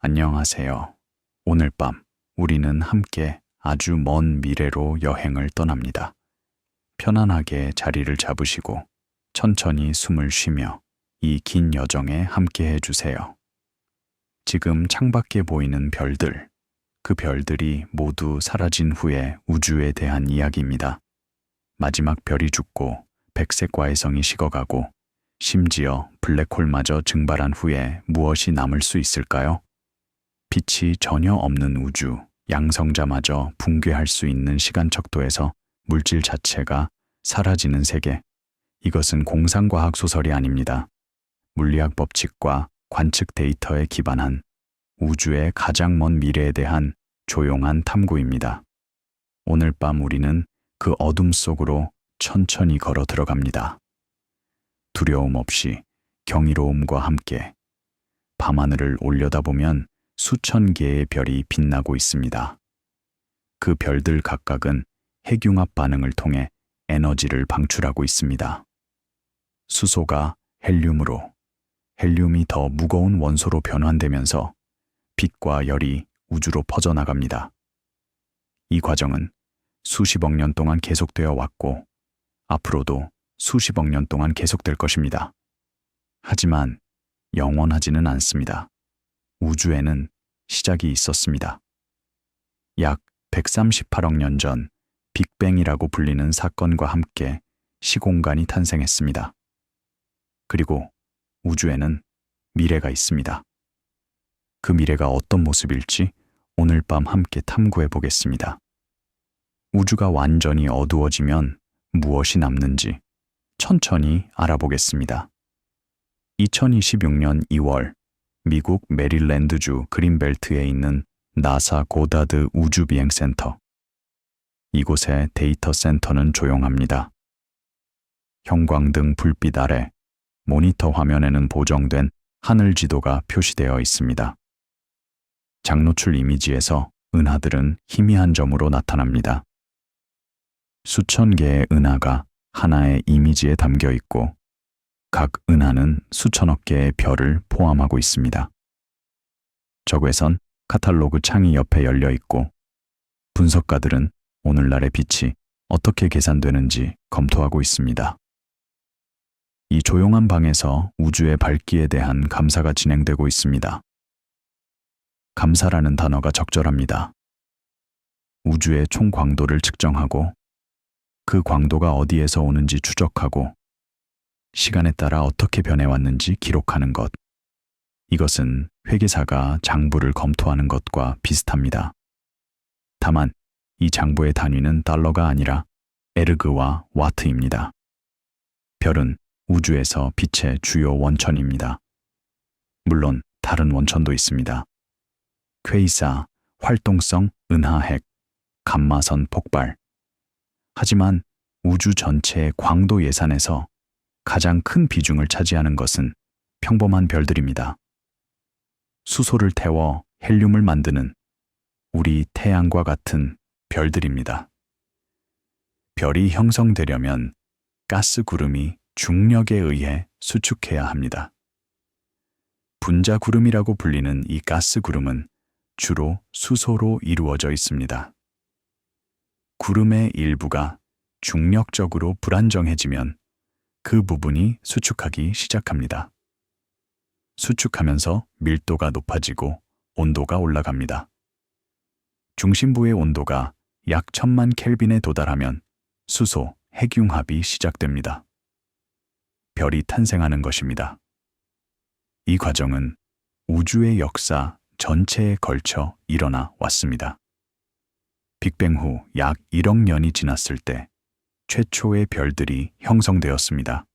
안녕하세요. 오늘 밤 우리는 함께 아주 먼 미래로 여행을 떠납니다. 편안하게 자리를 잡으시고 천천히 숨을 쉬며 이 긴 여정에 함께 해주세요. 지금 창밖에 보이는 별들, 그 별들이 모두 사라진 후에 우주에 대한 이야기입니다. 마지막 별이 죽고 백색 과외성이 식어가고 심지어 블랙홀마저 증발한 후에 무엇이 남을 수 있을까요? 빛이 전혀 없는 우주, 양성자마저 붕괴할 수 있는 시간 척도에서 물질 자체가 사라지는 세계. 이것은 공상과학 소설이 아닙니다. 물리학 법칙과 관측 데이터에 기반한 우주의 가장 먼 미래에 대한 조용한 탐구입니다. 오늘 밤 우리는 그 어둠 속으로 천천히 걸어 들어갑니다. 두려움 없이 경이로움과 함께 밤하늘을 올려다보면 수천 개의 별이 빛나고 있습니다. 그 별들 각각은 핵융합 반응을 통해 에너지를 방출하고 있습니다. 수소가 헬륨으로, 헬륨이 더 무거운 원소로 변환되면서 빛과 열이 우주로 퍼져나갑니다. 이 과정은 수십억 년 동안 계속되어 왔고 앞으로도 수십억 년 동안 계속될 것입니다. 하지만 영원하지는 않습니다. 우주에는 시작이 있었습니다. 약 138억 년 전 빅뱅이라고 불리는 사건과 함께 시공간이 탄생했습니다. 그리고 우주에는 미래가 있습니다. 그 미래가 어떤 모습일지 오늘 밤 함께 탐구해 보겠습니다. 우주가 완전히 어두워지면 무엇이 남는지 천천히 알아보겠습니다. 2026년 2월 미국 메릴랜드주 그린벨트에 있는 나사 고다드 우주비행센터. 이곳의 데이터 센터는 조용합니다. 형광등 불빛 아래 모니터 화면에는 보정된 하늘 지도가 표시되어 있습니다. 장노출 이미지에서 은하들은 희미한 점으로 나타납니다. 수천 개의 은하가 하나의 이미지에 담겨 있고 각 은하는 수천억 개의 별을 포함하고 있습니다. 적외선 카탈로그 창이 옆에 열려 있고 분석가들은 오늘날의 빛이 어떻게 계산되는지 검토하고 있습니다. 이 조용한 방에서 우주의 밝기에 대한 감사가 진행되고 있습니다. 감사라는 단어가 적절합니다. 우주의 총 광도를 측정하고 그 광도가 어디에서 오는지 추적하고 시간에 따라 어떻게 변해왔는지 기록하는 것. 이것은 회계사가 장부를 검토하는 것과 비슷합니다. 다만 이 장부의 단위는 달러가 아니라 에르그와 와트입니다. 별은 우주에서 빛의 주요 원천입니다. 물론 다른 원천도 있습니다. 퀘이사, 활동성 은하핵, 감마선 폭발. 하지만 우주 전체의 광도 예산에서 가장 큰 비중을 차지하는 것은 평범한 별들입니다. 수소를 태워 헬륨을 만드는 우리 태양과 같은 별들입니다. 별이 형성되려면 가스 구름이 중력에 의해 수축해야 합니다. 분자 구름이라고 불리는 이 가스 구름은 주로 수소로 이루어져 있습니다. 구름의 일부가 중력적으로 불안정해지면 그 부분이 수축하기 시작합니다. 수축하면서 밀도가 높아지고 온도가 올라갑니다. 중심부의 온도가 약 1000만 켈빈에 도달하면 수소, 핵융합이 시작됩니다. 별이 탄생하는 것입니다. 이 과정은 우주의 역사 전체에 걸쳐 일어나 왔습니다. 빅뱅 후 약 1억 년이 지났을 때 최초의 별들이 형성되었습니다.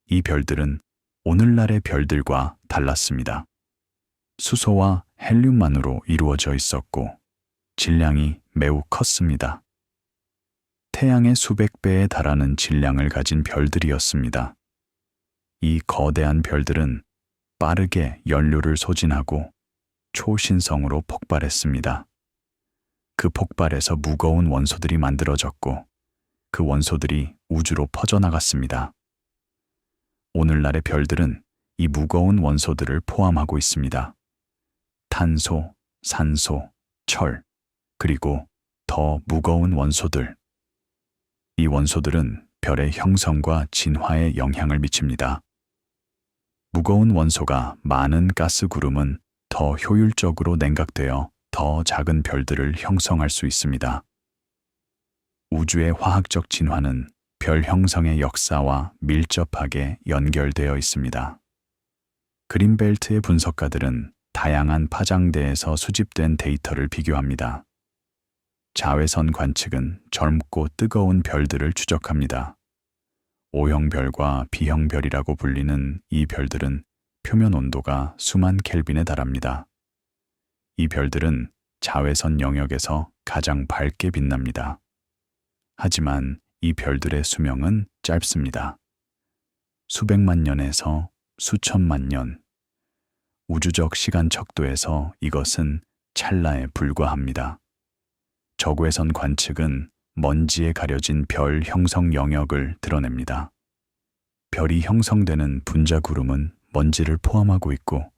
이 별들은 오늘날의 별들과 달랐습니다. 수소와 헬륨만으로 이루어져 있었고 질량이 매우 컸습니다. 태양의 수백 배에 달하는 질량을 가진 별들이었습니다. 이 거대한 별들은 빠르게 연료를 소진하고 초신성으로 폭발했습니다. 그 폭발에서 무거운 원소들이 만들어졌고 그 원소들이 우주로 퍼져나갔습니다. 오늘날의 별들은 이 무거운 원소들을 포함하고 있습니다. 탄소, 산소, 철, 그리고 더 무거운 원소들. 이 원소들은 별의 형성과 진화에 영향을 미칩니다. 무거운 원소가 많은 가스 구름은 더 효율적으로 냉각되어 더 작은 별들을 형성할 수 있습니다. 우주의 화학적 진화는 별 형성의 역사와 밀접하게 연결되어 있습니다. 그린벨트의 분석가들은 다양한 파장대에서 수집된 데이터를 비교합니다. 자외선 관측은 젊고 뜨거운 별들을 추적합니다. O형별과 B형별이라고 불리는 이 별들은 표면 온도가 수만 켈빈에 달합니다. 이 별들은 자외선 영역에서 가장 밝게 빛납니다. 하지만 이 별들의 수명은 짧습니다. 수백만 년에서 수천만 년. 우주적 시간 척도에서 이것은 찰나에 불과합니다. 저고해선 관측은 먼지에 가려진 별 형성 영역을 드러냅니다. 별이 형성되는 분자 구름은 먼지를 포함하고 있고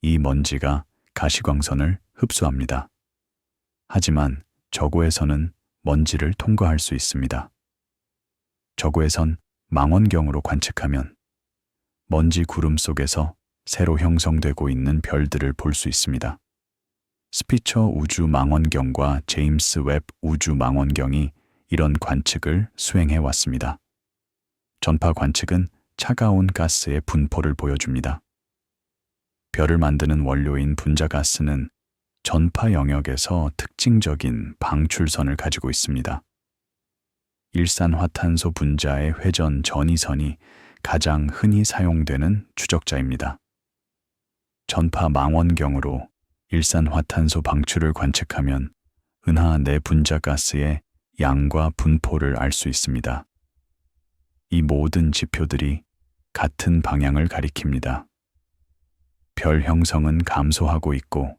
이 먼지가 가시광선을 흡수합니다. 하지만 저고해선은 먼지를 통과할 수 있습니다. 저고해선 망원경으로 관측하면 먼지 구름 속에서 새로 형성되고 있는 별들을 볼 수 있습니다. 스피처 우주 망원경과 제임스 웹 우주 망원경이 이런 관측을 수행해 왔습니다. 전파 관측은 차가운 가스의 분포를 보여줍니다. 별을 만드는 원료인 분자가스는 전파 영역에서 특징적인 방출선을 가지고 있습니다. 일산화탄소 분자의 회전 전이선이 가장 흔히 사용되는 추적자입니다. 전파 망원경으로 일산화탄소 방출을 관측하면 은하 내 분자가스의 양과 분포를 알 수 있습니다. 이 모든 지표들이 같은 방향을 가리킵니다. 별 형성은 감소하고 있고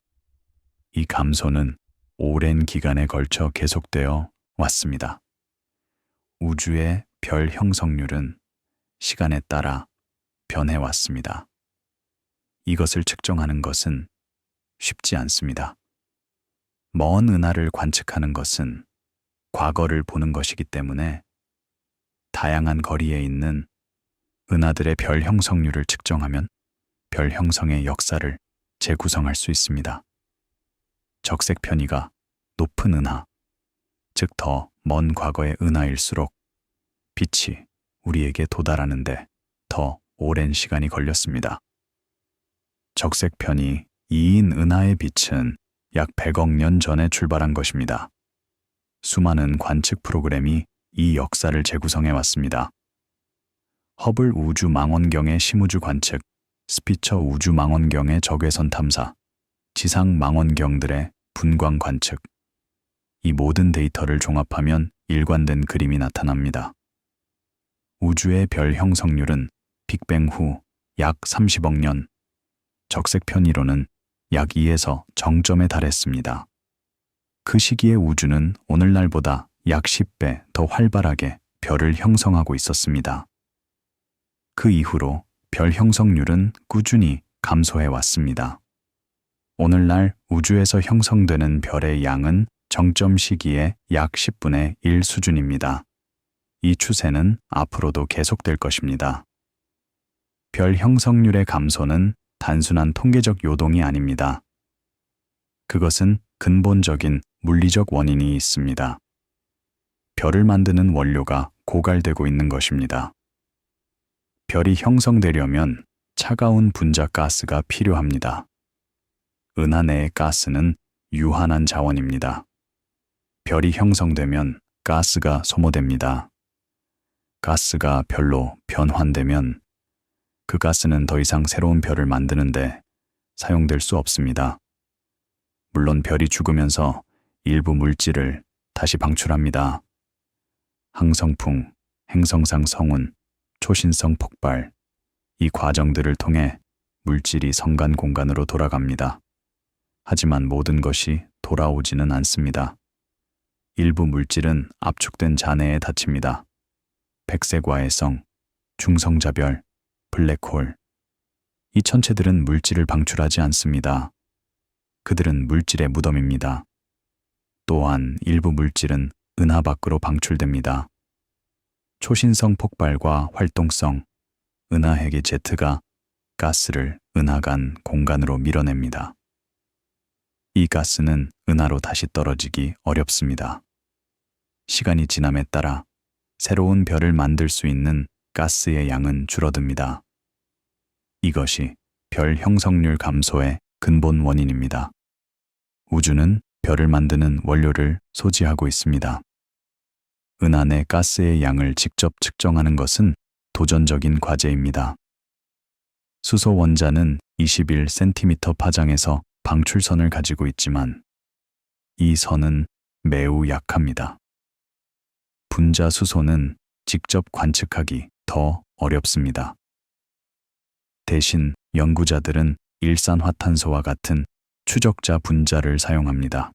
이 감소는 오랜 기간에 걸쳐 계속되어 왔습니다. 우주의 별 형성률은 시간에 따라 변해왔습니다. 이것을 측정하는 것은 쉽지 않습니다. 먼 은하를 관측하는 것은 과거를 보는 것이기 때문에 다양한 거리에 있는 은하들의 별 형성률을 측정하면 별 형성의 역사를 재구성할 수 있습니다. 적색 편이가 높은 은하, 즉 더 먼 과거의 은하일수록 빛이 우리에게 도달하는데 더 오랜 시간이 걸렸습니다. 적색 편이 2인 은하의 빛은 약 100억 년 전에 출발한 것입니다. 수많은 관측 프로그램이 이 역사를 재구성해 왔습니다. 허블 우주 망원경의 심우주 관측, 스피처 우주 망원경의 적외선 탐사, 지상 망원경들의 분광 관측. 이 모든 데이터를 종합하면 일관된 그림이 나타납니다. 우주의 별 형성률은 빅뱅 후 약 30억 년, 적색 편이로는 약 2에서 정점에 달했습니다. 그 시기의 우주는 오늘날보다 약 10배 더 활발하게 별을 형성하고 있었습니다. 그 이후로 별 형성률은 꾸준히 감소해 왔습니다. 오늘날 우주에서 형성되는 별의 양은 정점 시기의 약 10분의 1 수준입니다. 이 추세는 앞으로도 계속될 것입니다. 별 형성률의 감소는 단순한 통계적 요동이 아닙니다. 그것은 근본적인 물리적 원인이 있습니다. 별을 만드는 원료가 고갈되고 있는 것입니다. 별이 형성되려면 차가운 분자 가스가 필요합니다. 은하 내의 가스는 유한한 자원입니다. 별이 형성되면 가스가 소모됩니다. 가스가 별로 변환되면 그 가스는 더 이상 새로운 별을 만드는데 사용될 수 없습니다. 물론 별이 죽으면서 일부 물질을 다시 방출합니다. 항성풍, 행성상 성운, 초신성 폭발, 이 과정들을 통해 물질이 성간 공간으로 돌아갑니다. 하지만 모든 것이 돌아오지는 않습니다. 일부 물질은 압축된 잔해에 닫힙니다. 백색화해성, 중성자별, 블랙홀. 이 천체들은 물질을 방출하지 않습니다. 그들은 물질의 무덤입니다. 또한 일부 물질은 은하 밖으로 방출됩니다. 초신성 폭발과 활동성, 은하핵의 제트가 가스를 은하 간 공간으로 밀어냅니다. 이 가스는 은하로 다시 떨어지기 어렵습니다. 시간이 지남에 따라 새로운 별을 만들 수 있는 가스의 양은 줄어듭니다. 이것이 별 형성률 감소의 근본 원인입니다. 우주는 별을 만드는 원료를 소지하고 있습니다. 은하 내 가스의 양을 직접 측정하는 것은 도전적인 과제입니다. 수소 원자는 21cm 파장에서 방출선을 가지고 있지만 이 선은 매우 약합니다. 분자 수소는 직접 관측하기 더 어렵습니다. 대신 연구자들은 일산화탄소와 같은 추적자 분자를 사용합니다.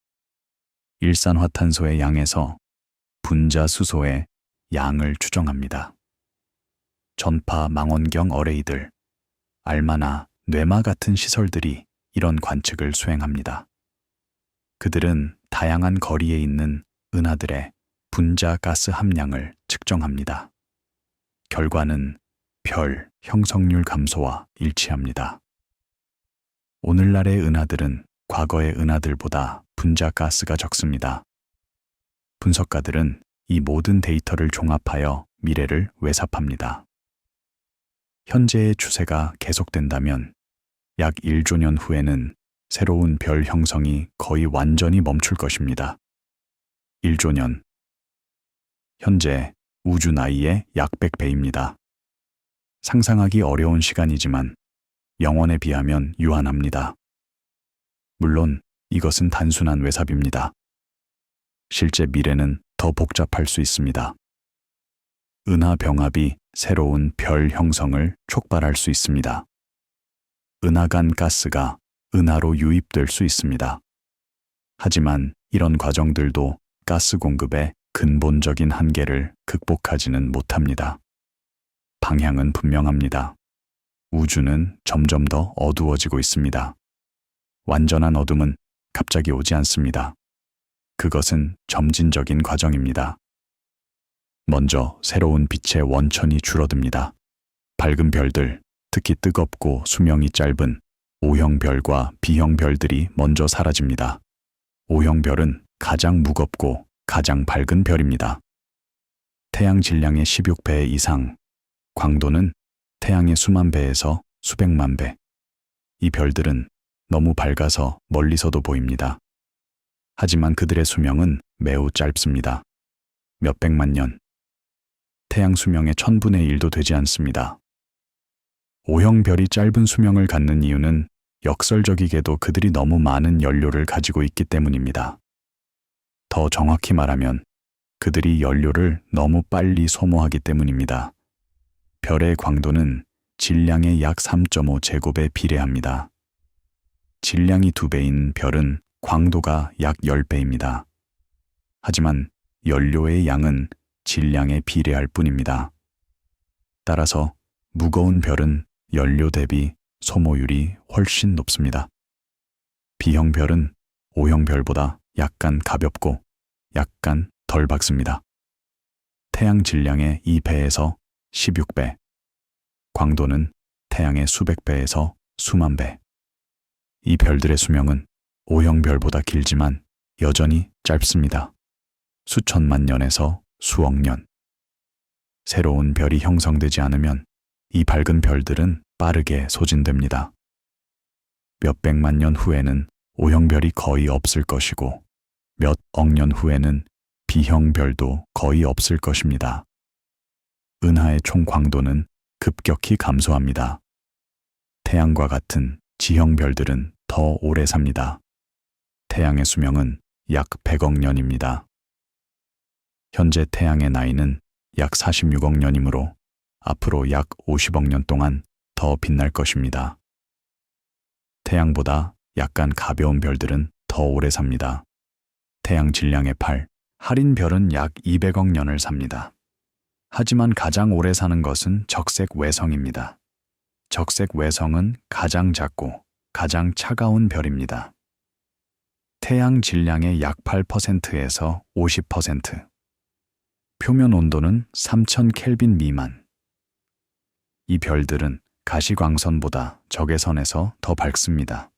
일산화탄소의 양에서 분자 수소의 양을 추정합니다. 전파 망원경 어레이들, 알마나 뇌마 같은 시설들이 이런 관측을 수행합니다. 그들은 다양한 거리에 있는 은하들의 분자 가스 함량을 측정합니다. 결과는 별 형성률 감소와 일치합니다. 오늘날의 은하들은 과거의 은하들보다 분자 가스가 적습니다. 분석가들은 이 모든 데이터를 종합하여 미래를 외삽합니다. 현재의 추세가 계속된다면 약 1조 년 후에는 새로운 별 형성이 거의 완전히 멈출 것입니다. 1조 년. 현재 우주 나이의 약 100배입니다. 상상하기 어려운 시간이지만 영원에 비하면 유한합니다. 물론 이것은 단순한 외삽입니다. 실제 미래는 더 복잡할 수 있습니다. 은하 병합이 새로운 별 형성을 촉발할 수 있습니다. 은하간 가스가 은하로 유입될 수 있습니다. 하지만 이런 과정들도 가스 공급의 근본적인 한계를 극복하지는 못합니다. 방향은 분명합니다. 우주는 점점 더 어두워지고 있습니다. 완전한 어둠은 갑자기 오지 않습니다. 그것은 점진적인 과정입니다. 먼저 새로운 빛의 원천이 줄어듭니다. 밝은 별들, 특히 뜨겁고 수명이 짧은 O형 별과 B형 별들이 먼저 사라집니다. O형 별은 가장 무겁고 가장 밝은 별입니다. 태양 질량의 16배 이상, 광도는 태양의 수만 배에서 수백만 배. 이 별들은 너무 밝아서 멀리서도 보입니다. 하지만 그들의 수명은 매우 짧습니다. 몇백만 년. 태양 수명의 1000분의 1도 되지 않습니다. O형 별이 짧은 수명을 갖는 이유는 역설적이게도 그들이 너무 많은 연료를 가지고 있기 때문입니다. 더 정확히 말하면 그들이 연료를 너무 빨리 소모하기 때문입니다. 별의 광도는 질량의 약 3.5제곱에 비례합니다. 질량이 2배인 별은 광도가 약 10배입니다. 하지만 연료의 양은 질량에 비례할 뿐입니다. 따라서 무거운 별은 연료 대비 소모율이 훨씬 높습니다. B형 별은 O형 별보다 약간 가볍고 약간 덜 밝습니다. 태양 질량의 2배에서 16배, 광도는 태양의 수백 배에서 수만 배. 이 별들의 수명은 O형 별보다 길지만 여전히 짧습니다. 수천만 년에서 수억 년. 새로운 별이 형성되지 않으면 이 밝은 별들은 빠르게 소진됩니다. 몇백만 년 후에는 O형 별이 거의 없을 것이고 몇 억 년 후에는 B형 별도 거의 없을 것입니다. 은하의 총 광도는 급격히 감소합니다. 태양과 같은 G형 별들은 더 오래 삽니다. 태양의 수명은 약 100억 년입니다. 현재 태양의 나이는 약 46억 년이므로 앞으로 약 50억 년 동안 더 빛날 것입니다. 태양보다 약간 가벼운 별들은 더 오래 삽니다. 태양 질량의 8, 할인 별은 약 200억 년을 삽니다. 하지만 가장 오래 사는 것은 적색 외성입니다. 적색 외성은 가장 작고 가장 차가운 별입니다. 태양 질량의 약 8%에서 50%, 표면 온도는 3000 켈빈 미만. 이 별들은 가시광선보다 적외선에서 더 밝습니다.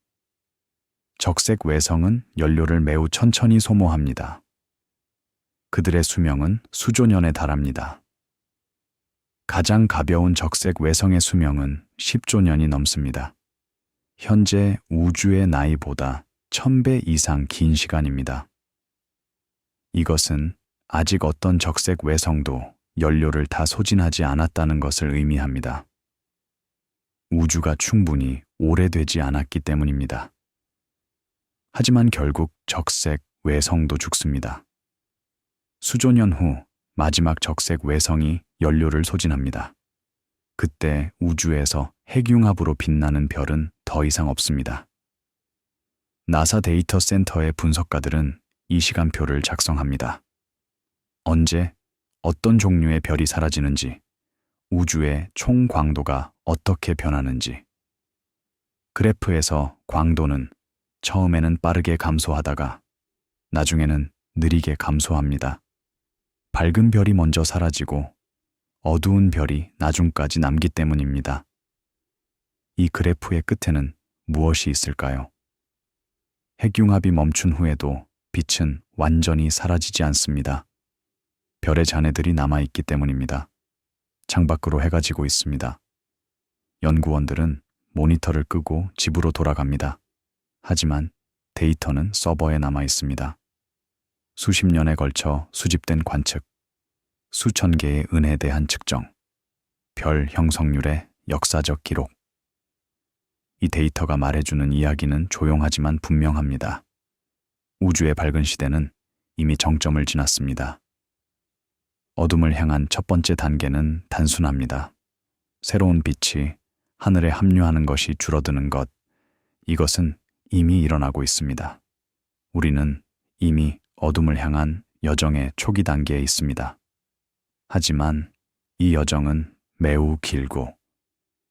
적색 외성은 연료를 매우 천천히 소모합니다. 그들의 수명은 수조 년에 달합니다. 가장 가벼운 적색 외성의 수명은 10조 년이 넘습니다. 현재 우주의 나이보다 1000배 이상 긴 시간입니다. 이것은 아직 어떤 적색 외성도 연료를 다 소진하지 않았다는 것을 의미합니다. 우주가 충분히 오래되지 않았기 때문입니다. 하지만 결국 적색 외성도 죽습니다. 수조 년 후 마지막 적색 외성이 연료를 소진합니다. 그때 우주에서 핵융합으로 빛나는 별은 더 이상 없습니다. 나사 데이터 센터의 분석가들은 이 시간표를 작성합니다. 언제, 어떤 종류의 별이 사라지는지, 우주의 총 광도가 어떻게 변하는지. 그래프에서 광도는 처음에는 빠르게 감소하다가 나중에는 느리게 감소합니다. 밝은 별이 먼저 사라지고 어두운 별이 나중까지 남기 때문입니다. 이 그래프의 끝에는 무엇이 있을까요? 핵융합이 멈춘 후에도 빛은 완전히 사라지지 않습니다. 별의 잔해들이 남아있기 때문입니다. 창밖으로 해가 지고 있습니다. 연구원들은 모니터를 끄고 집으로 돌아갑니다. 하지만 데이터는 서버에 남아 있습니다. 수십 년에 걸쳐 수집된 관측, 수천 개의 은에 대한 측정, 별 형성률의 역사적 기록. 이 데이터가 말해주는 이야기는 조용하지만 분명합니다. 우주의 밝은 시대는 이미 정점을 지났습니다. 어둠을 향한 첫 번째 단계는 단순합니다. 새로운 빛이 하늘에 합류하는 것이 줄어드는 것, 이것은 이미 일어나고 있습니다. 우리는 이미 어둠을 향한 여정의 초기 단계에 있습니다. 하지만 이 여정은 매우 길고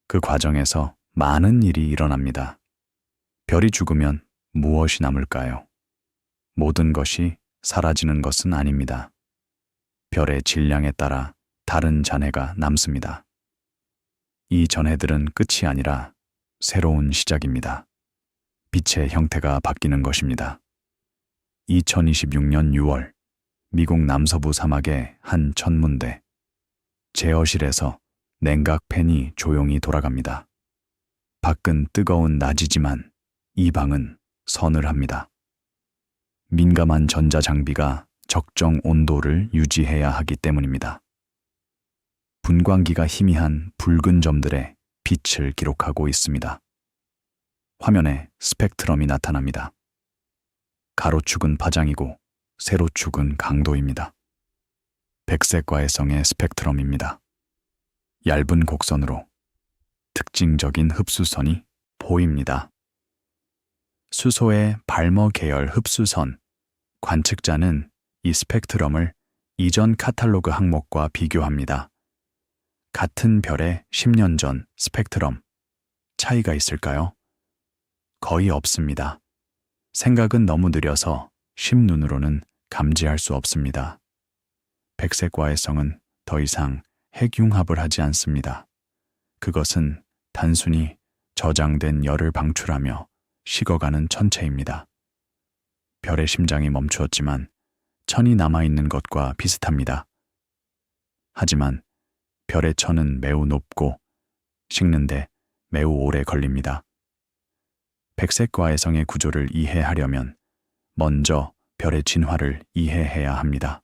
그 과정에서 많은 일이 일어납니다. 별이 죽으면 무엇이 남을까요? 모든 것이 사라지는 것은 아닙니다. 별의 질량에 따라 다른 잔해가 남습니다. 이 잔해들은 끝이 아니라 새로운 시작입니다. 빛의 형태가 바뀌는 것입니다. 2026년 6월, 미국 남서부 사막의 한 천문대, 제어실에서 냉각 팬이 조용히 돌아갑니다. 밖은 뜨거운 낮이지만 이 방은 서늘합니다. 민감한 전자장비가 적정 온도를 유지해야 하기 때문입니다. 분광기가 희미한 붉은 점들의 빛을 기록하고 있습니다. 화면에 스펙트럼이 나타납니다. 가로축은 파장이고 세로축은 강도입니다. 백색 과해성의 스펙트럼입니다. 얇은 곡선으로 특징적인 흡수선이 보입니다. 수소의 발머 계열 흡수선, 관측자는 이 스펙트럼을 이전 카탈로그 항목과 비교합니다. 같은 별의 10년 전 스펙트럼, 차이가 있을까요? 거의 없습니다. 생각은 너무 느려서 심눈으로는 감지할 수 없습니다. 백색 과해성은 더 이상 핵융합을 하지 않습니다. 그것은 단순히 저장된 열을 방출하며 식어가는 천체입니다. 별의 심장이 멈추었지만 천이 남아있는 것과 비슷합니다. 하지만 별의 천은 매우 높고 식는데 매우 오래 걸립니다. 백색 과해성의 구조를 이해하려면 먼저 별의 진화를 이해해야 합니다.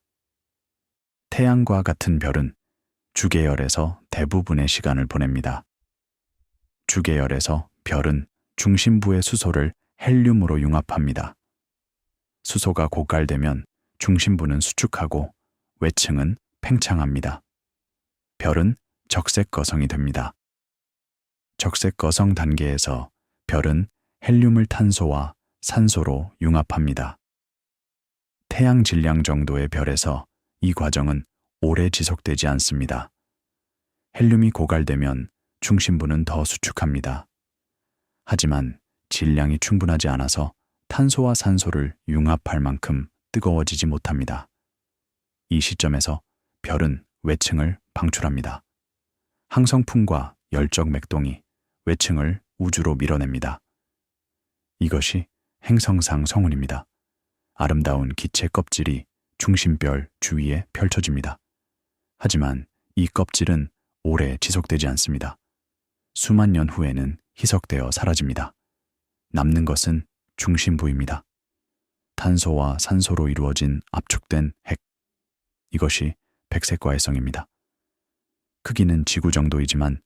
태양과 같은 별은 주계열에서 대부분의 시간을 보냅니다. 주계열에서 별은 중심부의 수소를 헬륨으로 융합합니다. 수소가 고갈되면 중심부는 수축하고 외층은 팽창합니다. 별은 적색 거성이 됩니다. 적색 거성 단계에서 별은 헬륨을 탄소와 산소로 융합합니다. 태양 질량 정도의 별에서 이 과정은 오래 지속되지 않습니다. 헬륨이 고갈되면 중심부는 더 수축합니다. 하지만 질량이 충분하지 않아서 탄소와 산소를 융합할 만큼 뜨거워지지 못합니다. 이 시점에서 별은 외층을 방출합니다. 항성풍과 열적 맥동이 외층을 우주로 밀어냅니다. 이것이 행성상 성운입니다. 아름다운 기체 껍질이 중심별 주위에 펼쳐집니다. 하지만 이 껍질은 오래 지속되지 않습니다. 수만 년 후에는 희석되어 사라집니다. 남는 것은 중심부입니다. 탄소와 산소로 이루어진 압축된 핵. 이것이 백색과외성입니다. 크기는 지구 정도이지만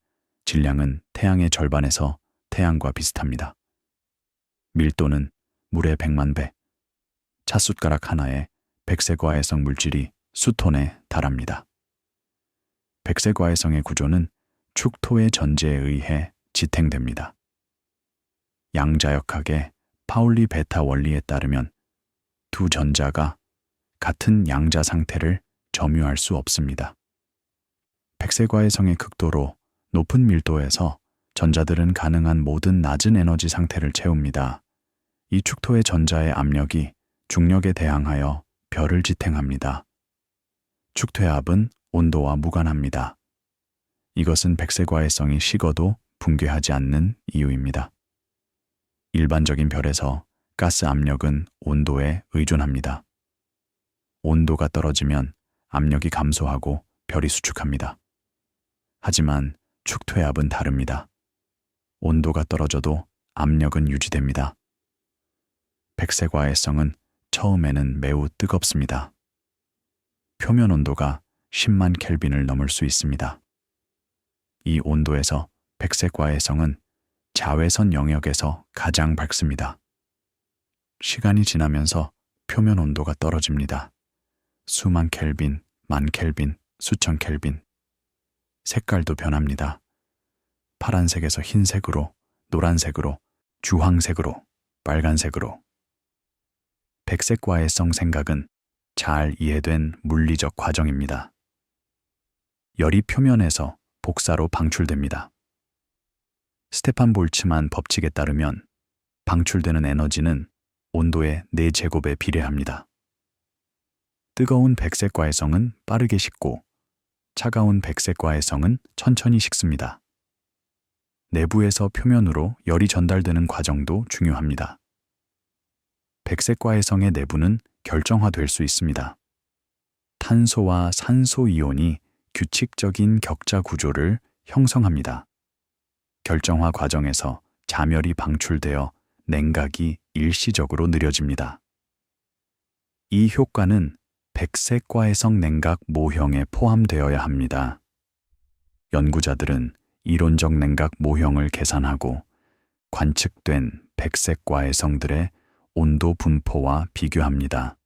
질량은 태양의 절반에서 태양과 비슷합니다. 밀도는 물의 100만 배. 찻숟가락 하나에 백색과외성 물질이 수톤에 달합니다. 백색과외성의 구조는 축토의 전제에 의해 지탱됩니다. 양자역학의 파울리 베타 원리에 따르면 두 전자가 같은 양자 상태를 점유할 수 없습니다. 백색과외성의 극도로 높은 밀도에서 전자들은 가능한 모든 낮은 에너지 상태를 채웁니다. 이 축토의 전자의 압력이 중력에 대항하여 별을 지탱합니다. 축토의 압은 온도와 무관합니다. 이것은 백색과외성이 식어도 붕괴하지 않는 이유입니다. 일반적인 별에서 가스 압력은 온도에 의존합니다. 온도가 떨어지면 압력이 감소하고 별이 수축합니다. 하지만 축토의 압은 다릅니다. 온도가 떨어져도 압력은 유지됩니다. 백색과외성은 처음에는 매우 뜨겁습니다. 표면 온도가 10만 켈빈을 넘을 수 있습니다. 이 온도에서 백색과외성은 자외선 영역에서 가장 밝습니다. 시간이 지나면서 표면 온도가 떨어집니다. 수만 켈빈, 만 켈빈, 수천 켈빈. 색깔도 변합니다. 파란색에서 흰색으로, 노란색으로, 주황색으로, 빨간색으로. 백색과외성 생각은 잘 이해된 물리적 과정입니다. 열이 표면에서 복사로 방출됩니다. 스테판 볼츠만 법칙에 따르면 방출되는 에너지는 온도의 4제곱에 비례합니다. 뜨거운 백색과외성은 빠르게 식고 차가운 백색과외성은 천천히 식습니다. 내부에서 표면으로 열이 전달되는 과정도 중요합니다. 백색과외성의 내부는 결정화될 수 있습니다. 탄소와 산소 이온이 규칙적인 격자 구조를 형성합니다. 결정화 과정에서 자멸이 방출되어 냉각이 일시적으로 느려집니다. 이 효과는 백색과외성 냉각 모형에 포함되어야 합니다. 연구자들은 이론적 냉각 모형을 계산하고 관측된 백색과외성들의 온도 분포와 비교합니다.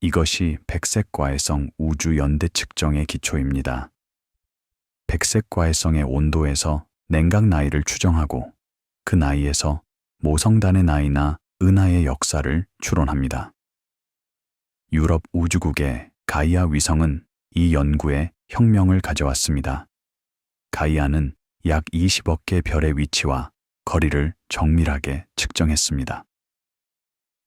이것이 백색과외성 우주 연대 측정의 기초입니다. 백색과외성의 온도에서 냉각 나이를 추정하고 그 나이에서 모성단의 나이나 은하의 역사를 추론합니다. 유럽 우주국의 가이아 위성은 이 연구에 혁명을 가져왔습니다. 가이아는 약 20억 개 별의 위치와 거리를 정밀하게 측정했습니다.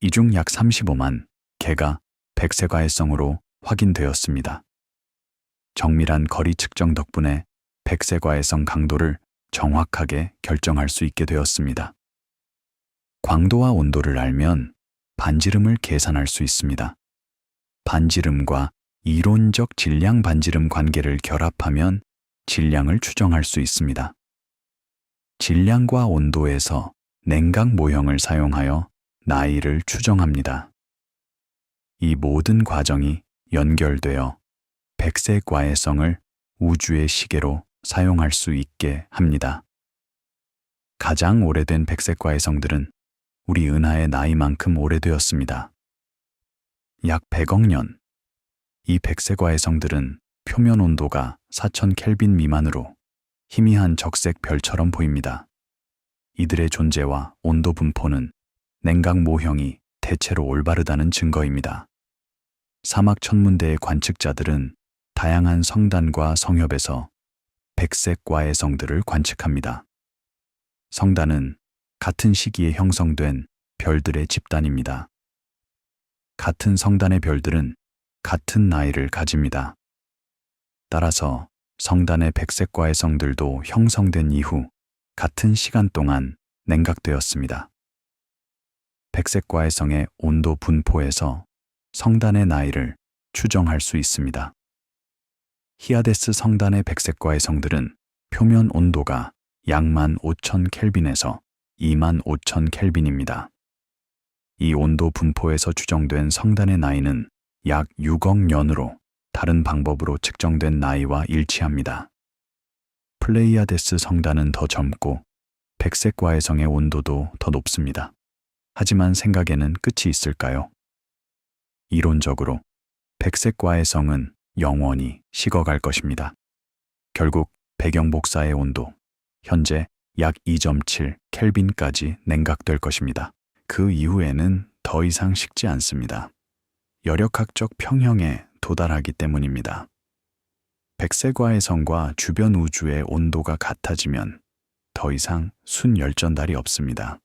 이 중 약 35만 개가 백색과외성으로 확인되었습니다. 정밀한 거리 측정 덕분에 백색과외성 강도를 정확하게 결정할 수 있게 되었습니다. 광도와 온도를 알면 반지름을 계산할 수 있습니다. 반지름과 이론적 질량 반지름 관계를 결합하면 질량을 추정할 수 있습니다. 질량과 온도에서 냉각 모형을 사용하여 나이를 추정합니다. 이 모든 과정이 연결되어 백색과외성을 우주의 시계로 사용할 수 있게 합니다. 가장 오래된 백색과외성들은 우리 은하의 나이만큼 오래되었습니다. 약 100억 년. 이 백색과외성들은 표면 온도가 4000 켈빈 미만으로 희미한 적색 별처럼 보입니다. 이들의 존재와 온도 분포는 냉각 모형이 대체로 올바르다는 증거입니다. 사막 천문대의 관측자들은 다양한 성단과 성협에서 백색과외성들을 관측합니다. 성단은 같은 시기에 형성된 별들의 집단입니다. 같은 성단의 별들은 같은 나이를 가집니다. 따라서 성단의 백색과의 성들도 형성된 이후 같은 시간 동안 냉각되었습니다. 백색과의 성의 온도 분포에서 성단의 나이를 추정할 수 있습니다. 히아데스 성단의 백색과의 성들은 표면 온도가 약 15,000켈빈에서 25,000켈빈입니다. 이 온도 분포에서 추정된 성단의 나이는 약 6억 년으로 다른 방법으로 측정된 나이와 일치합니다. 플레이아데스 성단은 더 젊고 백색과의 성의 온도도 더 높습니다. 하지만 생각에는 끝이 있을까요? 이론적으로 백색과의 성은 영원히 식어갈 것입니다. 결국 배경 복사의 온도, 현재 약 2.7 켈빈까지 냉각될 것입니다. 그 이후에는 더 이상 식지 않습니다. 열역학적 평형에 도달하기 때문입니다. 백색과의 성과 주변 우주의 온도가 같아지면 더 이상 순열전달이 없습니다.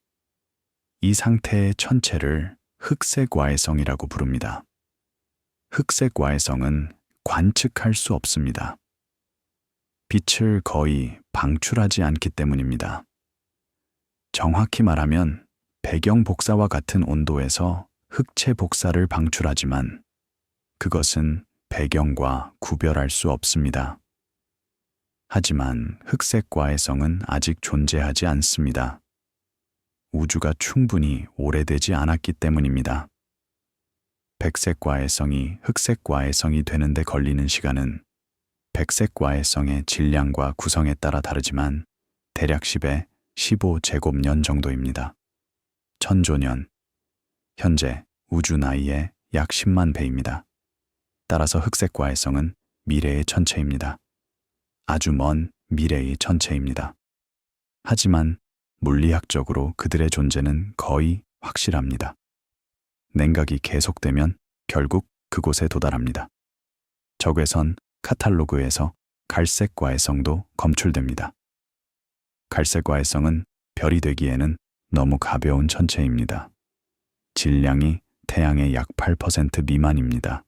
이 상태의 천체를 흑색과외성이라고 부릅니다. 흑색과외성은 관측할 수 없습니다. 빛을 거의 방출하지 않기 때문입니다. 정확히 말하면 배경 복사와 같은 온도에서 흑체 복사를 방출하지만 그것은 배경과 구별할 수 없습니다. 하지만 흑색과외성은 아직 존재하지 않습니다. 우주가 충분히 오래되지 않았기 때문입니다. 백색과외성이 흑색과외성이 되는데 걸리는 시간은 백색과외성의 질량과 구성에 따라 다르지만 대략 10의 15제곱년 정도입니다. 천조년, 현재 우주 나이의 약 10만 배입니다. 따라서 흑색과외성은 미래의 천체입니다. 아주 먼 미래의 천체입니다. 하지만 물리학적으로 그들의 존재는 거의 확실합니다. 냉각이 계속되면 결국 그곳에 도달합니다. 적외선 카탈로그에서 갈색과외성도 검출됩니다. 갈색과외성은 별이 되기에는 너무 가벼운 천체입니다. 질량이 태양의 약 8% 미만입니다.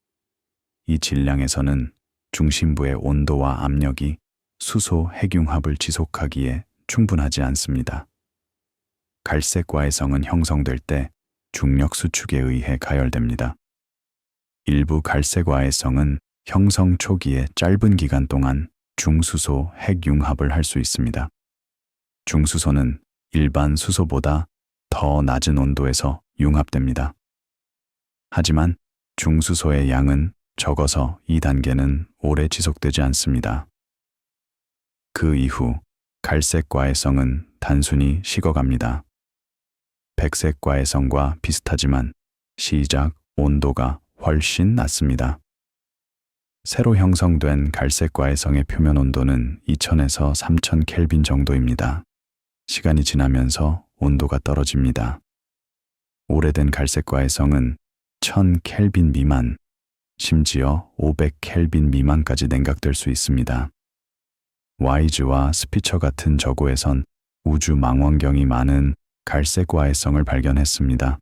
이 질량에서는 중심부의 온도와 압력이 수소 핵융합을 지속하기에 충분하지 않습니다. 갈색과외성은 형성될 때 중력 수축에 의해 가열됩니다. 일부 갈색과외성은 형성 초기에 짧은 기간 동안 중수소 핵융합을 할 수 있습니다. 중수소는 일반 수소보다 더 낮은 온도에서 융합됩니다. 하지만 중수소의 양은 적어서 이 단계는 오래 지속되지 않습니다. 그 이후 갈색과외성은 단순히 식어갑니다. 백색과외성과 비슷하지만 시작 온도가 훨씬 낮습니다. 새로 형성된 갈색과외성의 표면 온도는 2000에서 3000 켈빈 정도입니다. 시간이 지나면서 온도가 떨어집니다. 오래된 갈색과외성은 1000 켈빈 미만, 심지어 500 켈빈 미만까지 냉각될 수 있습니다. 와이즈와 스피처 같은 저고에선 우주 망원경이 많은 갈색과외성을 발견했습니다.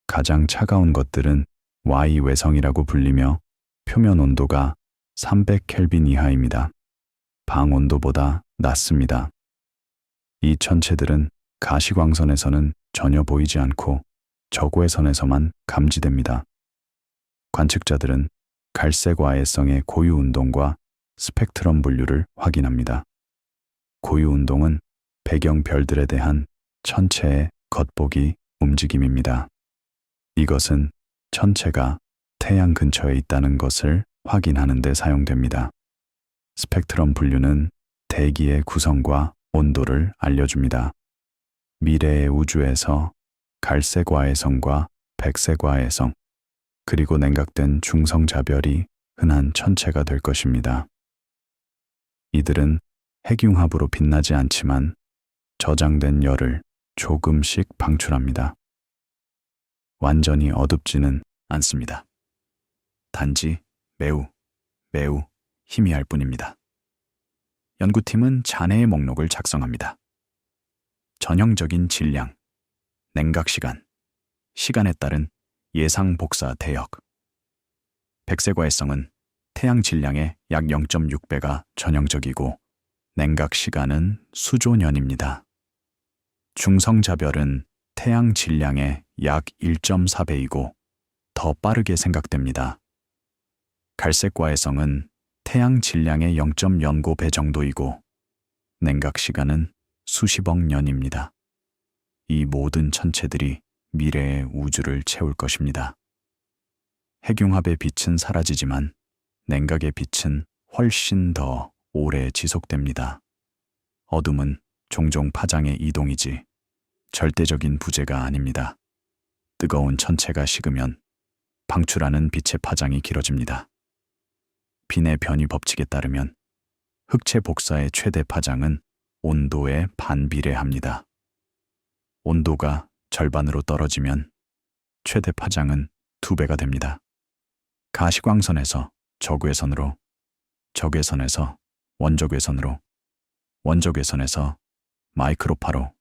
가장 차가운 것들은 Y 외성이라고 불리며 표면 온도가 300 켈빈 이하입니다. 방 온도보다 낮습니다. 이 천체들은 가시광선에서는 전혀 보이지 않고 저고해선에서만 감지됩니다. 관측자들은 갈색과외성의 고유 운동과 스펙트럼 분류를 확인합니다. 고유 운동은 배경 별들에 대한 천체의 겉보기 움직임입니다. 이것은 천체가 태양 근처에 있다는 것을 확인하는 데 사용됩니다. 스펙트럼 분류는 대기의 구성과 온도를 알려줍니다. 미래의 우주에서 갈색과외성과 백색과외성, 그리고 냉각된 중성자별이 흔한 천체가 될 것입니다. 이들은 핵융합으로 빛나지 않지만 저장된 열을 조금씩 방출합니다. 완전히 어둡지는 않습니다. 단지 매우 희미할 뿐입니다. 연구팀은 잔해의 목록을 작성합니다. 전형적인 질량, 냉각 시간, 시간에 따른 예상 복사 대역. 백색과외성은 태양 질량의 약 0.6배가 전형적이고 냉각 시간은 수조년입니다. 중성자별은 태양 질량의 약 1.4배이고 더 빠르게 생각됩니다. 갈색과외성은 태양 질량의 0.09배 정도이고 냉각 시간은 수십억 년입니다. 이 모든 천체들이 미래의 우주를 채울 것입니다. 핵융합의 빛은 사라지지만 냉각의 빛은 훨씬 더 오래 지속됩니다. 어둠은 종종 파장의 이동이지 절대적인 부재가 아닙니다. 뜨거운 천체가 식으면 방출하는 빛의 파장이 길어집니다. 빈의 변이 법칙에 따르면 흑체 복사의 최대 파장은 온도에 반비례합니다. 온도가 절반으로 떨어지면 최대 파장은 2배가 됩니다. 가시광선에서 적외선으로, 적외선에서 원적외선으로, 원적외선에서 마이크로파로.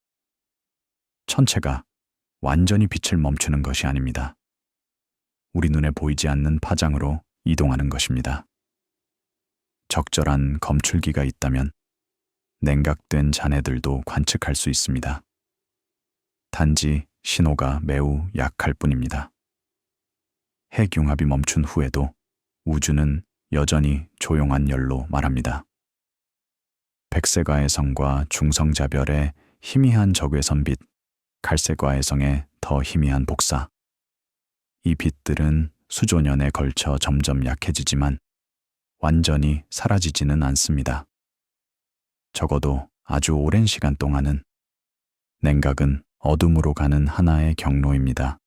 천체가 완전히 빛을 멈추는 것이 아닙니다. 우리 눈에 보이지 않는 파장으로 이동하는 것입니다. 적절한 검출기가 있다면 냉각된 잔해들도 관측할 수 있습니다. 단지 신호가 매우 약할 뿐입니다. 핵융합이 멈춘 후에도 우주는 여전히 조용한 열로 말합니다. 백색화해성과 중성자별의 희미한 적외선빛, 갈색화해성의 더 희미한 복사. 이 빛들은 수조년에 걸쳐 점점 약해지지만 완전히 사라지지는 않습니다. 적어도 아주 오랜 시간 동안은 냉각은 어둠으로 가는 하나의 경로입니다.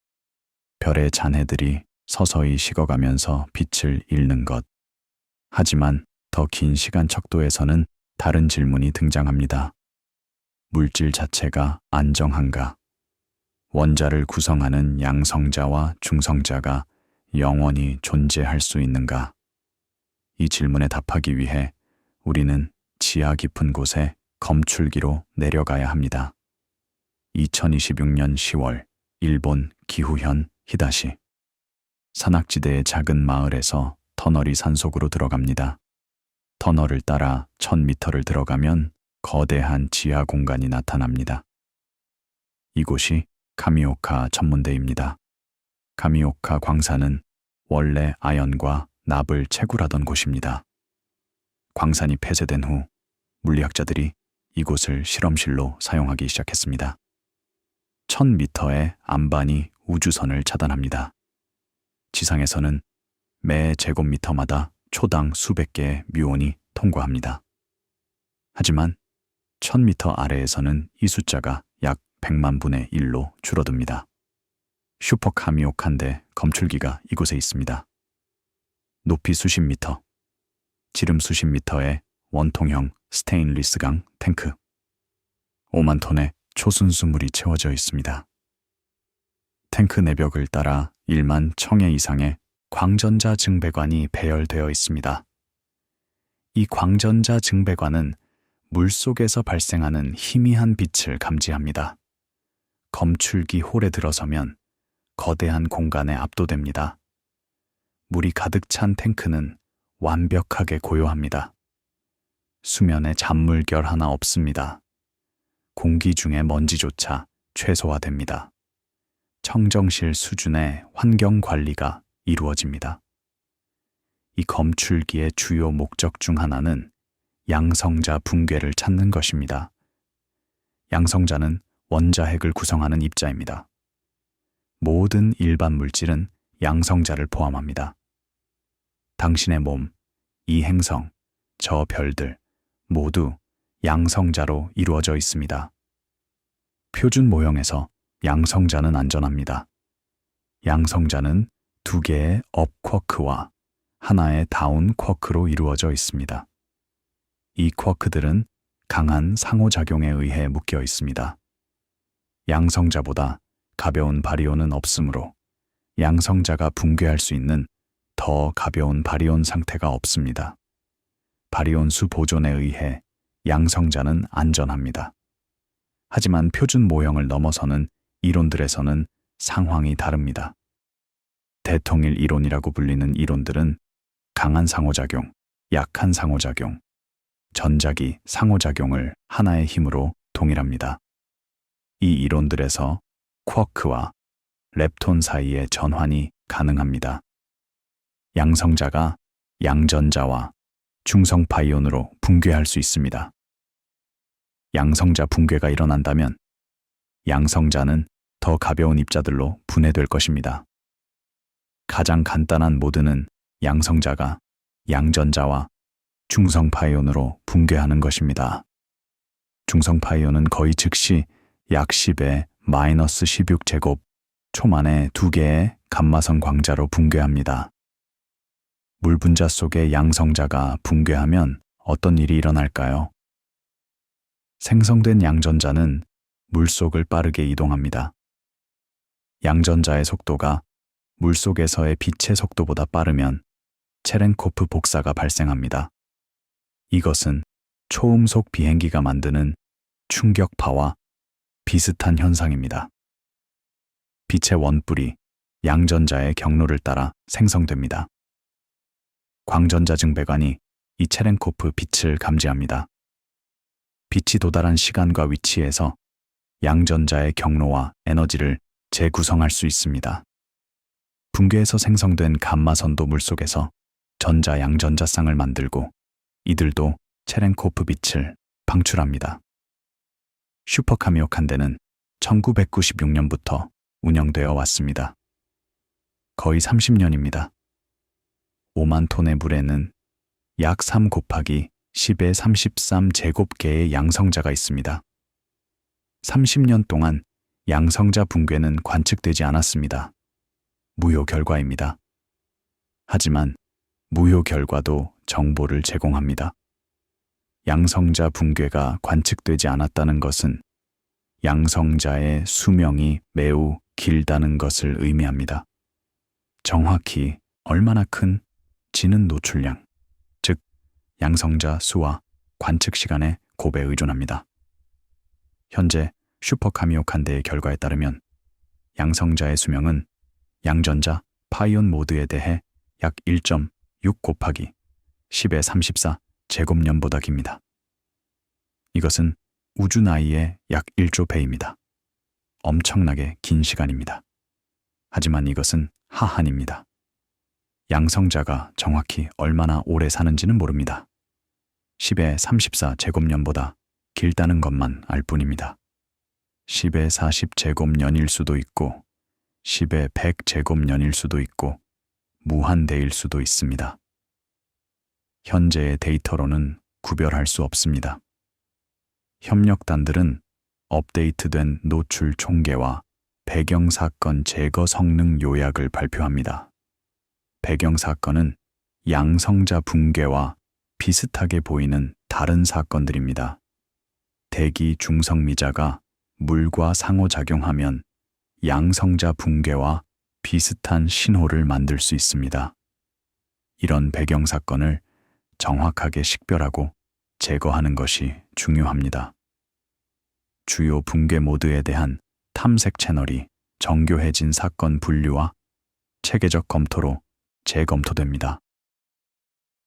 별의 잔해들이 서서히 식어가면서 빛을 잃는 것. 하지만 더 긴 시간 척도에서는 다른 질문이 등장합니다. 물질 자체가 안정한가? 원자를 구성하는 양성자와 중성자가 영원히 존재할 수 있는가? 이 질문에 답하기 위해 우리는 지하 깊은 곳에 검출기로 내려가야 합니다. 2026년 10월 일본 기후현 히다시. 산악지대의 작은 마을에서 터널이 산속으로 들어갑니다. 터널을 따라 1000m를 들어가면 거대한 지하 공간이 나타납니다. 이곳이 카미오카 전문대입니다. 카미오카 광산은 원래 아연과 납을 채굴하던 곳입니다. 광산이 폐쇄된 후 물리학자들이 이곳을 실험실로 사용하기 시작했습니다. 1000m의 안반이 우주선을 차단합니다. 지상에서는 매 제곱미터마다 초당 수백 개의 뮤온이 통과합니다. 하지만 1000m 아래에서는 이 숫자가 약 100만 분의 1로 줄어듭니다. 슈퍼카미오카인데 검출기가 이곳에 있습니다. 높이 수십 미터, 지름 수십 미터의 원통형 스테인리스강 탱크. 5만 톤의 초순수물이 채워져 있습니다. 탱크 내벽을 따라 1만 1000회 이상의 광전자 증배관이 배열되어 있습니다. 이 광전자 증배관은 물속에서 발생하는 희미한 빛을 감지합니다. 검출기 홀에 들어서면 거대한 공간에 압도됩니다. 물이 가득 찬 탱크는 완벽하게 고요합니다. 수면에 잔물결 하나 없습니다. 공기 중의 먼지조차 최소화됩니다. 청정실 수준의 환경 관리가 이루어집니다. 이 검출기의 주요 목적 중 하나는 양성자 붕괴를 찾는 것입니다. 양성자는 원자핵을 구성하는 입자입니다. 모든 일반 물질은 양성자를 포함합니다. 당신의 몸, 이 행성, 저 별들 모두 양성자로 이루어져 있습니다. 표준 모형에서 양성자는 안전합니다. 양성자는 2개의 업 쿼크와 하나의 다운 쿼크로 이루어져 있습니다. 이 쿼크들은 강한 상호작용에 의해 묶여 있습니다. 양성자보다 가벼운 바리온은 없으므로 양성자가 붕괴할 수 있는 더 가벼운 바리온 상태가 없습니다. 바리온 수 보존에 의해 양성자는 안전합니다. 하지만 표준 모형을 넘어서는 이론들에서는 상황이 다릅니다. 대통일 이론이라고 불리는 이론들은 강한 상호작용, 약한 상호작용, 전자기 상호작용을 하나의 힘으로 동일합니다. 이 이론들에서 쿼크와 렙톤 사이의 전환이 가능합니다. 양성자가 양전자와 중성파이온으로 붕괴할 수 있습니다. 양성자 붕괴가 일어난다면 양성자는 더 가벼운 입자들로 분해될 것입니다. 가장 간단한 모드는 양성자가 양전자와 중성파이온으로 붕괴하는 것입니다. 중성파이온은 거의 즉시 약 10의 마이너스 16제곱 초 만에 2개의 감마선 광자로 붕괴합니다. 물 분자 속의 양성자가 붕괴하면 어떤 일이 일어날까요? 생성된 양전자는 물속을 빠르게 이동합니다. 양전자의 속도가 물속에서의 빛의 속도보다 빠르면 체렌코프 복사가 발생합니다. 이것은 초음속 비행기가 만드는 충격파와 비슷한 현상입니다. 빛의 원뿔이 양전자의 경로를 따라 생성됩니다. 광전자 증배관이 이 체렌코프 빛을 감지합니다. 빛이 도달한 시간과 위치에서 양전자의 경로와 에너지를 재구성할 수 있습니다. 붕괴에서 생성된 감마선도 물속에서 전자 양전자쌍을 만들고 이들도 체렌코프 빛을 방출합니다. 슈퍼카미오칸대는 1996년부터 운영되어 왔습니다. 거의 30년입니다. 5만 톤의 물에는 약 3 곱하기 10의 33 제곱개의 양성자가 있습니다. 30년 동안 양성자 붕괴는 관측되지 않았습니다. 무효 결과입니다. 하지만 무효 결과도 정보를 제공합니다. 양성자 붕괴가 관측되지 않았다는 것은 양성자의 수명이 매우 길다는 것을 의미합니다. 정확히 얼마나 큰 지는 노출량, 즉 양성자 수와 관측 시간의 곱에 의존합니다. 현재 슈퍼카미오칸대의 결과에 따르면 양성자의 수명은 양전자 파이온 모드에 대해 약 1.6 곱하기 10의 34 제곱년보다 깁니다. 이것은 우주 나이의 약 1조 배입니다. 엄청나게 긴 시간입니다. 하지만 이것은 하한입니다. 양성자가 정확히 얼마나 오래 사는지는 모릅니다. 10의 34 제곱년보다 길다는 것만 알 뿐입니다. 10의 40 제곱년일 수도 있고 10의 100 제곱년일 수도 있고 무한대일 수도 있습니다. 현재의 데이터로는 구별할 수 없습니다. 협력단들은 업데이트된 노출 총계와 배경사건 제거 성능 요약을 발표합니다. 배경사건은 양성자 붕괴와 비슷하게 보이는 다른 사건들입니다. 대기 중성미자가 물과 상호작용하면 양성자 붕괴와 비슷한 신호를 만들 수 있습니다. 이런 배경사건을 정확하게 식별하고 제거하는 것이 중요합니다. 주요 붕괴 모드에 대한 탐색 채널이 정교해진 사건 분류와 체계적 검토로 재검토됩니다.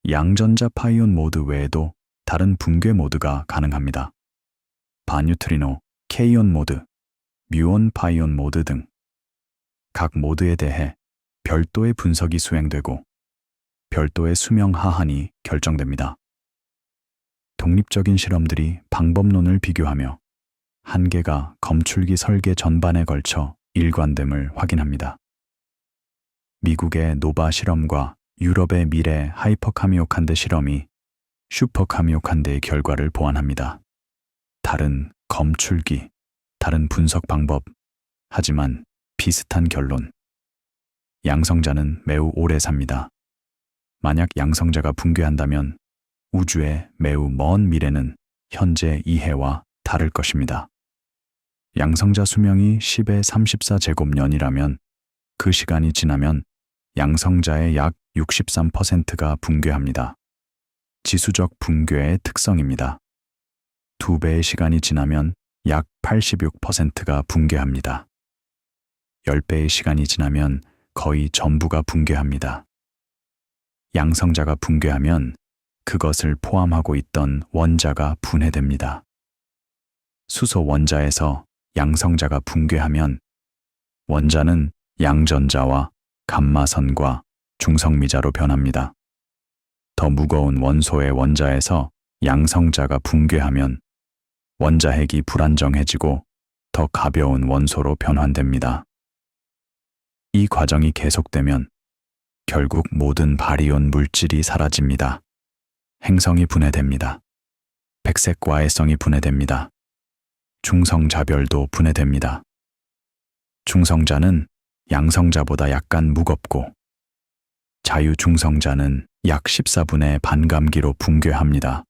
양전자 파이온 모드 외에도 다른 붕괴 모드가 가능합니다. 바뉴트리노, 케이온 모드, 뮤온 파이온 모드 등 각 모드에 대해 별도의 분석이 수행되고 별도의 수명 하한이 결정됩니다. 독립적인 실험들이 방법론을 비교하며 한계가 검출기 설계 전반에 걸쳐 일관됨을 확인합니다. 미국의 노바 실험과 유럽의 미래 하이퍼카미오칸대 실험이 슈퍼카미오칸대의 결과를 보완합니다. 다른 검출기, 다른 분석 방법, 하지만 비슷한 결론. 양성자는 매우 오래 삽니다. 만약 양성자가 붕괴한다면 우주의 매우 먼 미래는 현재 이해와 다를 것입니다. 양성자 수명이 10의 34 제곱년이라면 그 시간이 지나면 양성자의 약 63%가 붕괴합니다. 지수적 붕괴의 특성입니다. 2배의 시간이 지나면 약 86%가 붕괴합니다. 10배의 시간이 지나면 거의 전부가 붕괴합니다. 양성자가 붕괴하면 그것을 포함하고 있던 원자가 분해됩니다. 수소 원자에서 양성자가 붕괴하면 원자는 양전자와 감마선과 중성미자로 변합니다. 더 무거운 원소의 원자에서 양성자가 붕괴하면 원자핵이 불안정해지고 더 가벼운 원소로 변환됩니다. 이 과정이 계속되면 결국 모든 바리온 물질이 사라집니다. 행성이 분해됩니다. 백색 과해성이 분해됩니다. 중성자별도 분해됩니다. 중성자는 양성자보다 약간 무겁고 자유중성자는 약 14분의 반감기로 붕괴합니다.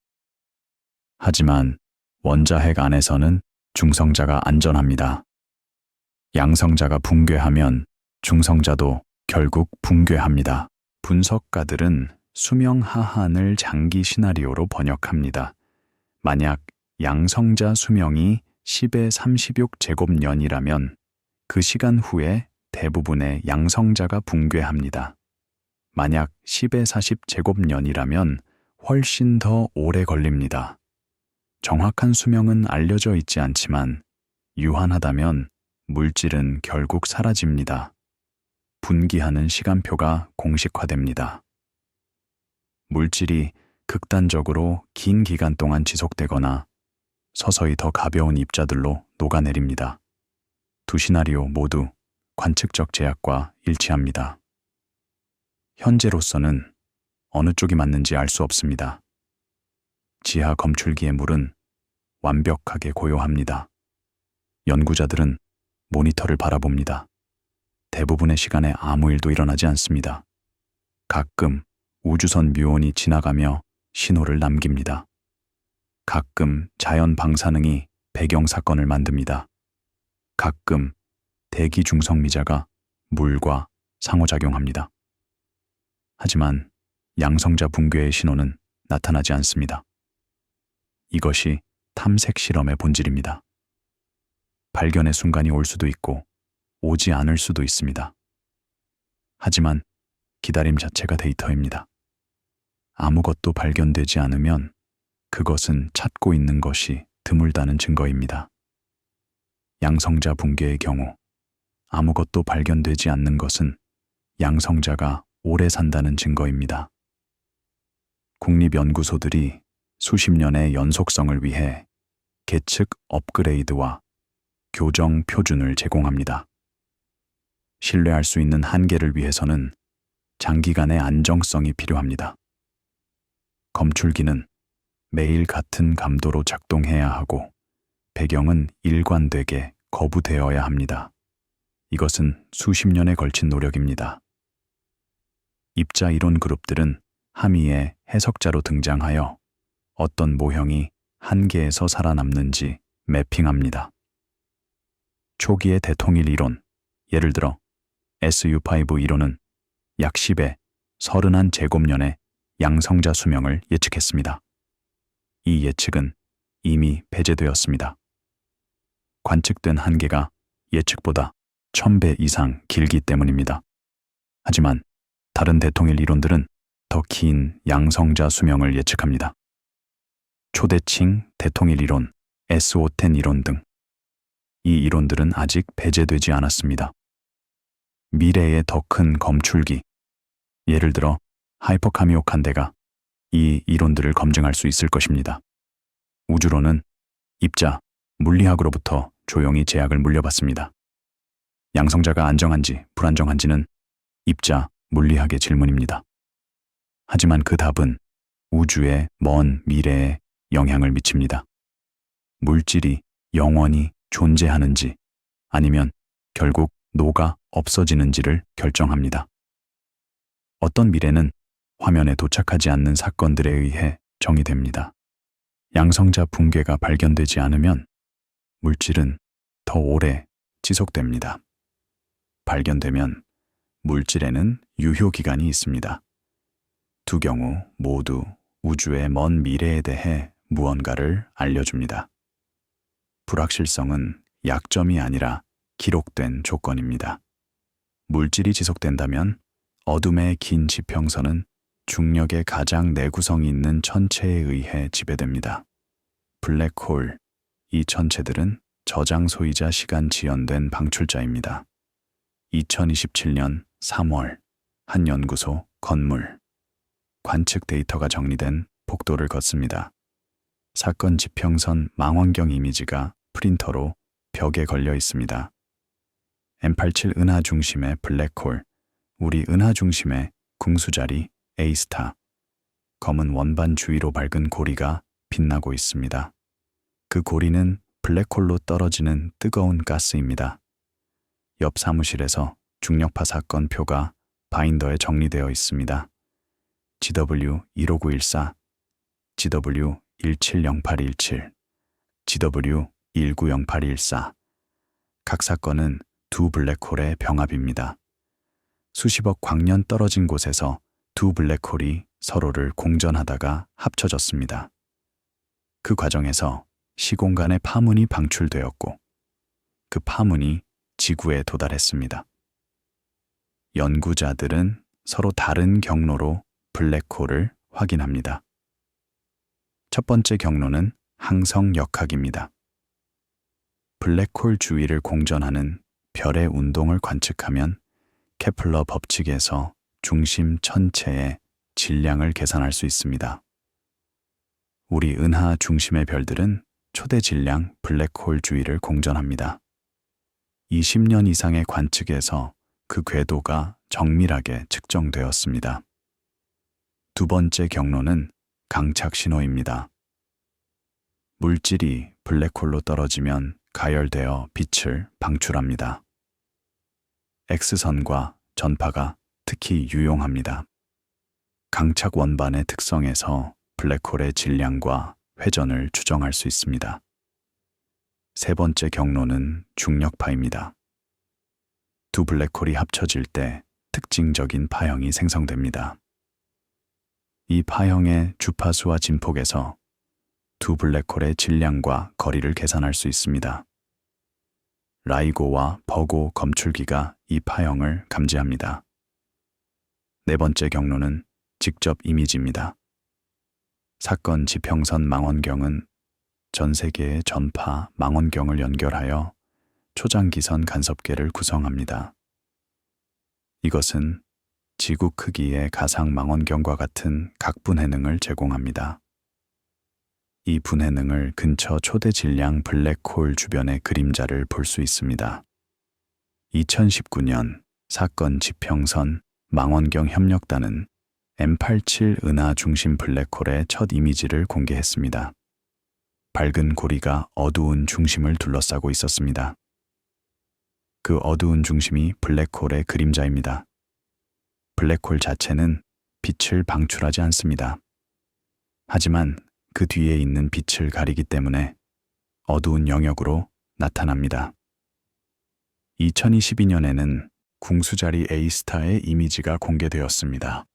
하지만 원자핵 안에서는 중성자가 안전합니다. 양성자가 붕괴하면 중성자도 결국 붕괴합니다. 분석가들은 수명 하한을 장기 시나리오로 번역합니다. 만약 양성자 수명이 10의 36제곱년이라면 그 시간 후에 대부분의 양성자가 붕괴합니다. 만약 10의 40제곱년이라면 훨씬 더 오래 걸립니다. 정확한 수명은 알려져 있지 않지만 유한하다면 물질은 결국 사라집니다. 분기하는 시간표가 공식화됩니다. 물질이 극단적으로 긴 기간 동안 지속되거나 서서히 더 가벼운 입자들로 녹아내립니다. 두 시나리오 모두 관측적 제약과 일치합니다. 현재로서는 어느 쪽이 맞는지 알 수 없습니다. 지하 검출기의 물은 완벽하게 고요합니다. 연구자들은 모니터를 바라봅니다. 대부분의 시간에 아무 일도 일어나지 않습니다. 가끔 우주선 뮤온이 지나가며 신호를 남깁니다. 가끔 자연 방사능이 배경 사건을 만듭니다. 가끔 대기 중성미자가 물과 상호작용합니다. 하지만 양성자 붕괴의 신호는 나타나지 않습니다. 이것이 탐색 실험의 본질입니다. 발견의 순간이 올 수도 있고 오지 않을 수도 있습니다. 하지만 기다림 자체가 데이터입니다. 아무것도 발견되지 않으면 그것은 찾고 있는 것이 드물다는 증거입니다. 양성자 붕괴의 경우 아무것도 발견되지 않는 것은 양성자가 오래 산다는 증거입니다. 국립연구소들이 수십 년의 연속성을 위해 계측 업그레이드와 교정 표준을 제공합니다. 신뢰할 수 있는 한계를 위해서는 장기간의 안정성이 필요합니다. 검출기는 매일 같은 감도로 작동해야 하고 배경은 일관되게 거부되어야 합니다. 이것은 수십 년에 걸친 노력입니다. 입자 이론 그룹들은 함의의 해석자로 등장하여 어떤 모형이 한계에서 살아남는지 매핑합니다. 초기의 대통일 이론, 예를 들어 SU5 이론은 약 10의 31제곱년의 양성자 수명을 예측했습니다. 이 예측은 이미 배제되었습니다. 관측된 한계가 예측보다 1000배 이상 길기 때문입니다. 하지만 다른 대통일 이론들은 더 긴 양성자 수명을 예측합니다. 초대칭 대통일 이론, SO10 이론 등 이 이론들은 아직 배제되지 않았습니다. 미래의 더 큰 검출기, 예를 들어 하이퍼카미오칸데가 이 이론들을 검증할 수 있을 것입니다. 우주론은 입자, 물리학으로부터 조용히 제약을 물려받습니다. 양성자가 안정한지 불안정한지는 입자, 물리학의 질문입니다. 하지만 그 답은 우주의 먼 미래에 영향을 미칩니다. 물질이 영원히 존재하는지 아니면 결국 녹아 없어지는지를 결정합니다. 어떤 미래는 화면에 도착하지 않는 사건들에 의해 정의됩니다. 양성자 붕괴가 발견되지 않으면 물질은 더 오래 지속됩니다. 발견되면 물질에는 유효기간이 있습니다. 두 경우 모두 우주의 먼 미래에 대해 무언가를 알려줍니다. 불확실성은 약점이 아니라 기록된 조건입니다. 물질이 지속된다면 어둠의 긴 지평선은 중력의 가장 내구성이 있는 천체에 의해 지배됩니다. 블랙홀, 이 천체들은 저장소이자 시간 지연된 방출자입니다. 2027년 3월 한 연구소 건물 관측 데이터가 정리된 복도를 걷습니다. 사건 지평선 망원경 이미지가 프린터로 벽에 걸려 있습니다. M87 은하 중심의 블랙홀, 우리 은하 중심의 궁수자리 A스타, 검은 원반 주위로 밝은 고리가 빛나고 있습니다. 그 고리는 블랙홀로 떨어지는 뜨거운 가스입니다. 옆 사무실에서 중력파 사건 표가 바인더에 정리되어 있습니다. GW15914, GW170817, GW190814. 각 사건은 두 블랙홀의 병합입니다. 수십억 광년 떨어진 곳에서 두 블랙홀이 서로를 공전하다가 합쳐졌습니다. 그 과정에서 시공간의 파문이 방출되었고 그 파문이 지구에 도달했습니다. 연구자들은 서로 다른 경로로 블랙홀을 확인합니다. 첫 번째 경로는 항성역학입니다. 블랙홀 주위를 공전하는 별의 운동을 관측하면 케플러 법칙에서 중심 천체의 질량을 계산할 수 있습니다. 우리 은하 중심의 별들은 초대 질량 블랙홀 주위를 공전합니다. 20년 이상의 관측에서 그 궤도가 정밀하게 측정되었습니다. 두 번째 경로는 강착 신호입니다. 물질이 블랙홀로 떨어지면 가열되어 빛을 방출합니다. X선과 전파가 특히 유용합니다. 강착 원반의 특성에서 블랙홀의 질량과 회전을 추정할 수 있습니다. 세 번째 경로는 중력파입니다. 두 블랙홀이 합쳐질 때 특징적인 파형이 생성됩니다. 이 파형의 주파수와 진폭에서 두 블랙홀의 질량과 거리를 계산할 수 있습니다. 라이고와 버고 검출기가 이 파형을 감지합니다. 네 번째 경로는 직접 이미지입니다. 사건 지평선 망원경은 전 세계의 전파 망원경을 연결하여 초장기선 간섭계를 구성합니다. 이것은 지구 크기의 가상 망원경과 같은 각분해능을 제공합니다. 이 분해능을 근처 초대 질량 블랙홀 주변의 그림자를 볼 수 있습니다. 2019년 사건 지평선 망원경 협력단은 M87 은하 중심 블랙홀의 첫 이미지를 공개했습니다. 밝은 고리가 어두운 중심을 둘러싸고 있었습니다. 그 어두운 중심이 블랙홀의 그림자입니다. 블랙홀 자체는 빛을 방출하지 않습니다. 하지만 그 뒤에 있는 빛을 가리기 때문에 어두운 영역으로 나타납니다. 2022년에는 궁수자리 A스타의 이미지가 공개되었습니다.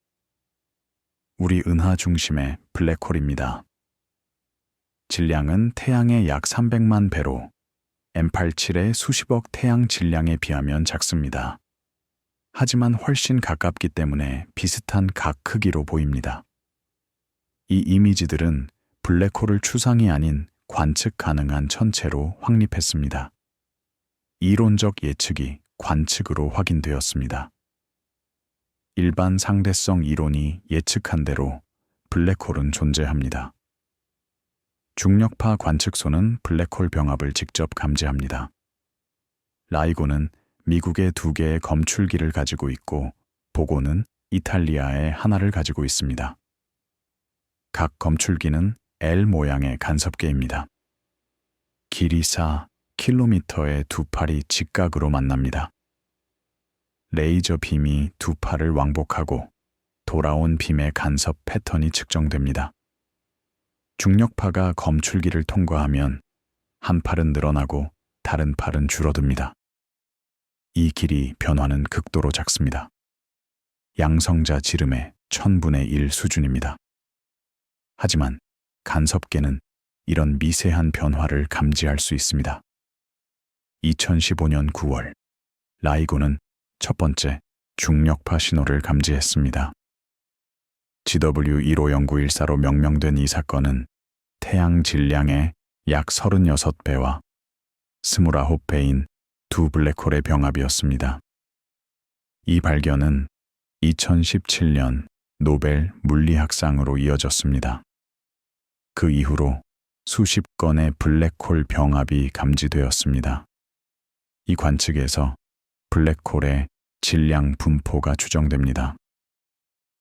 우리 은하 중심의 블랙홀입니다. 질량은 태양의 약 300만 배로 M87의 수십억 태양 질량에 비하면 작습니다. 하지만 훨씬 가깝기 때문에 비슷한 각 크기로 보입니다. 이 이미지들은 블랙홀을 추상이 아닌 관측 가능한 천체로 확립했습니다. 이론적 예측이 관측으로 확인되었습니다. 일반 상대성 이론이 예측한 대로 블랙홀은 존재합니다. 중력파 관측소는 블랙홀 병합을 직접 감지합니다. 라이고는 미국의 2개의 검출기를 가지고 있고 보고는 이탈리아의 하나를 가지고 있습니다. 각 검출기는 L 모양의 간섭계입니다. 길이 4km의 두 팔이 직각으로 만납니다. 레이저 빔이 두 팔을 왕복하고 돌아온 빔의 간섭 패턴이 측정됩니다. 중력파가 검출기를 통과하면 한 팔은 늘어나고 다른 팔은 줄어듭니다. 이 길이 변화는 극도로 작습니다. 양성자 지름의 1000분의 1 수준입니다. 하지만 간섭계는 이런 미세한 변화를 감지할 수 있습니다. 2015년 9월, 라이고는 첫 번째 중력파 신호를 감지했습니다. GW150914로 명명된 이 사건은 태양 질량의 약 36배와 29배인 두 블랙홀의 병합이었습니다. 이 발견은 2017년 노벨 물리학상으로 이어졌습니다. 그 이후로 수십 건의 블랙홀 병합이 감지되었습니다. 이 관측에서 블랙홀의 질량 분포가 추정됩니다.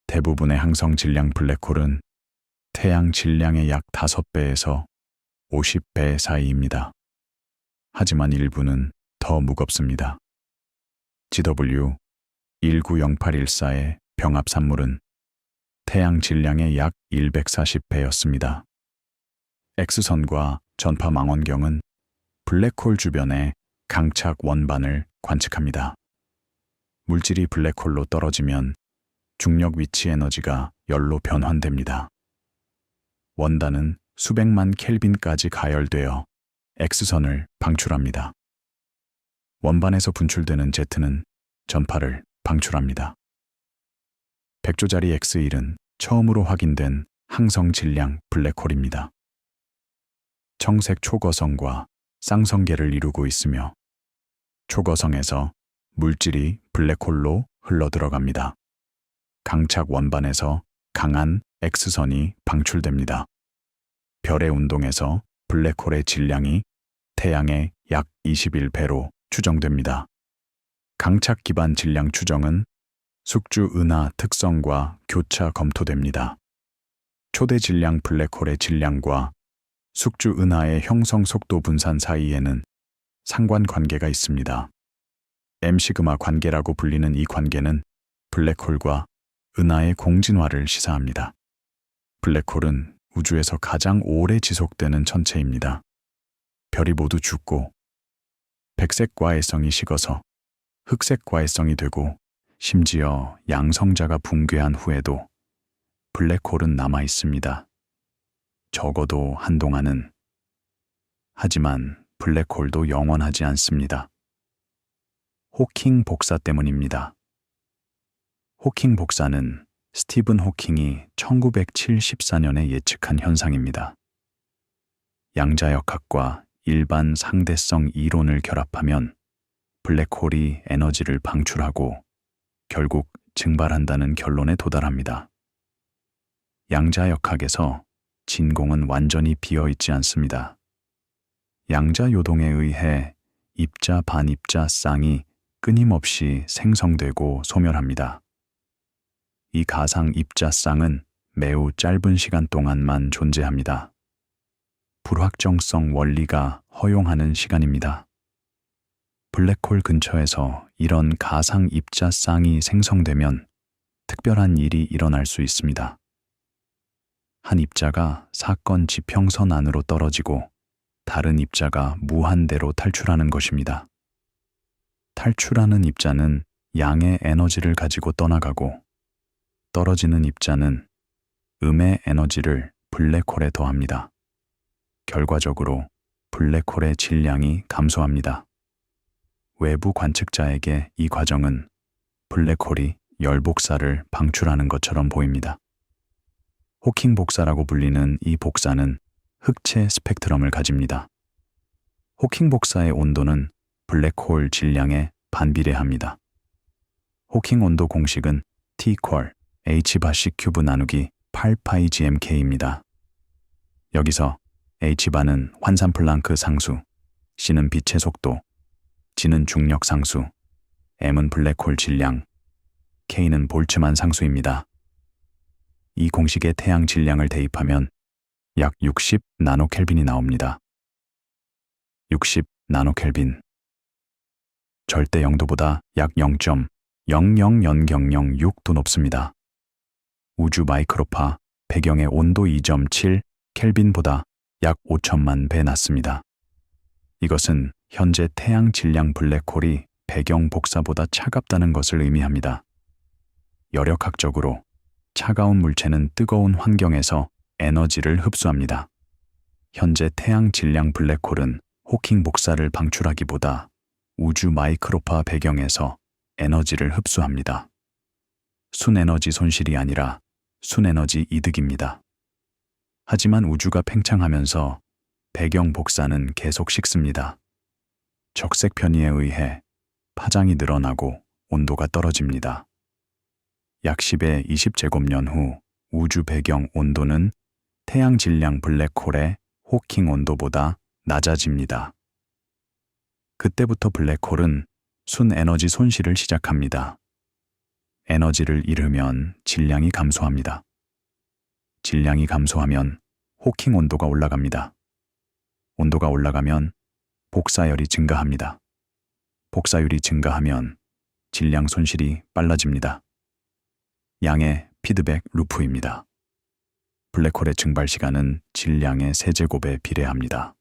대부분의 항성 질량 블랙홀은 태양 질량의 약 5배에서 50배 사이입니다. 하지만 일부는 더 무겁습니다. GW190814의 병합 산물은 태양 질량의 약 140배였습니다. X선과 전파 망원경은 블랙홀 주변의 강착 원반을 관측합니다. 물질이 블랙홀로 떨어지면 중력 위치 에너지가 열로 변환됩니다. 원단은 수백만 켈빈까지 가열되어 X선을 방출합니다. 원반에서 분출되는 Z는 전파를 방출합니다. 100조짜리 X1은 처음으로 확인된 항성 질량 블랙홀입니다. 청색 초거성과 쌍성계를 이루고 있으며 초거성에서 물질이 블랙홀로 흘러들어갑니다. 강착 원반에서 강한 X선이 방출됩니다. 별의 운동에서 블랙홀의 질량이 태양의 약 21배로 추정됩니다. 강착 기반 질량 추정은 숙주 은하 특성과 교차 검토됩니다. 초대 질량 블랙홀의 질량과 숙주 은하의 형성 속도 분산 사이에는 상관관계가 있습니다. M-시그마 관계라고 불리는 이 관계는 블랙홀과 은하의 공진화를 시사합니다. 블랙홀은 우주에서 가장 오래 지속되는 천체입니다. 별이 모두 죽고 백색 과해성이 식어서 흑색 과해성이 되고 심지어 양성자가 붕괴한 후에도 블랙홀은 남아 있습니다. 적어도 한동안은. 하지만 블랙홀도 영원하지 않습니다. 호킹 복사 때문입니다. 호킹 복사는 스티븐 호킹이 1974년에 예측한 현상입니다. 양자역학과 일반 상대성 이론을 결합하면 블랙홀이 에너지를 방출하고 결국 증발한다는 결론에 도달합니다. 양자역학에서 진공은 완전히 비어있지 않습니다. 양자 요동에 의해 입자 반입자 쌍이 끊임없이 생성되고 소멸합니다. 이 가상 입자 쌍은 매우 짧은 시간 동안만 존재합니다. 불확정성 원리가 허용하는 시간입니다. 블랙홀 근처에서 이런 가상 입자 쌍이 생성되면 특별한 일이 일어날 수 있습니다. 한 입자가 사건 지평선 안으로 떨어지고 다른 입자가 무한대로 탈출하는 것입니다. 탈출하는 입자는 양의 에너지를 가지고 떠나가고 떨어지는 입자는 음의 에너지를 블랙홀에 더합니다. 결과적으로 블랙홀의 질량이 감소합니다. 외부 관측자에게 이 과정은 블랙홀이 열복사를 방출하는 것처럼 보입니다. 호킹 복사라고 불리는 이 복사는 흑체 스펙트럼을 가집니다. 호킹 복사의 온도는 블랙홀 질량에 반비례합니다. 호킹 온도 공식은 T=H 바시 큐브 나누기 8파이 GMK입니다. 여기서 H바는 환산 플랑크 상수, C는 빛의 속도, G는 중력 상수, M은 블랙홀 질량, K는 볼츠만 상수입니다. 이 공식에 태양 질량을 대입하면 약 60 나노켈빈이 나옵니다. 60 나노켈빈. 절대 영도보다 약 0.000006도 높습니다. 우주 마이크로파 배경의 온도 2.7 켈빈보다 약 5천만 배 낮습니다. 이것은 현재 태양 질량 블랙홀이 배경 복사보다 차갑다는 것을 의미합니다. 열역학적으로 차가운 물체는 뜨거운 환경에서 에너지를 흡수합니다. 현재 태양 질량 블랙홀은 호킹 복사를 방출하기보다 우주 마이크로파 배경에서 에너지를 흡수합니다. 순에너지 손실이 아니라 순에너지 이득입니다. 하지만 우주가 팽창하면서 배경 복사는 계속 식습니다. 적색 편의에 의해 파장이 늘어나고 온도가 떨어집니다. 약 10의 20제곱년 후 우주 배경 온도는 태양 질량 블랙홀의 호킹 온도보다 낮아집니다. 그때부터 블랙홀은 순에너지 손실을 시작합니다. 에너지를 잃으면 질량이 감소합니다. 질량이 감소하면 호킹 온도가 올라갑니다. 온도가 올라가면 복사열이 증가합니다. 복사율이 증가하면 질량 손실이 빨라집니다. 양의 피드백 루프입니다. 블랙홀의 증발 시간은 질량의 세제곱에 비례합니다.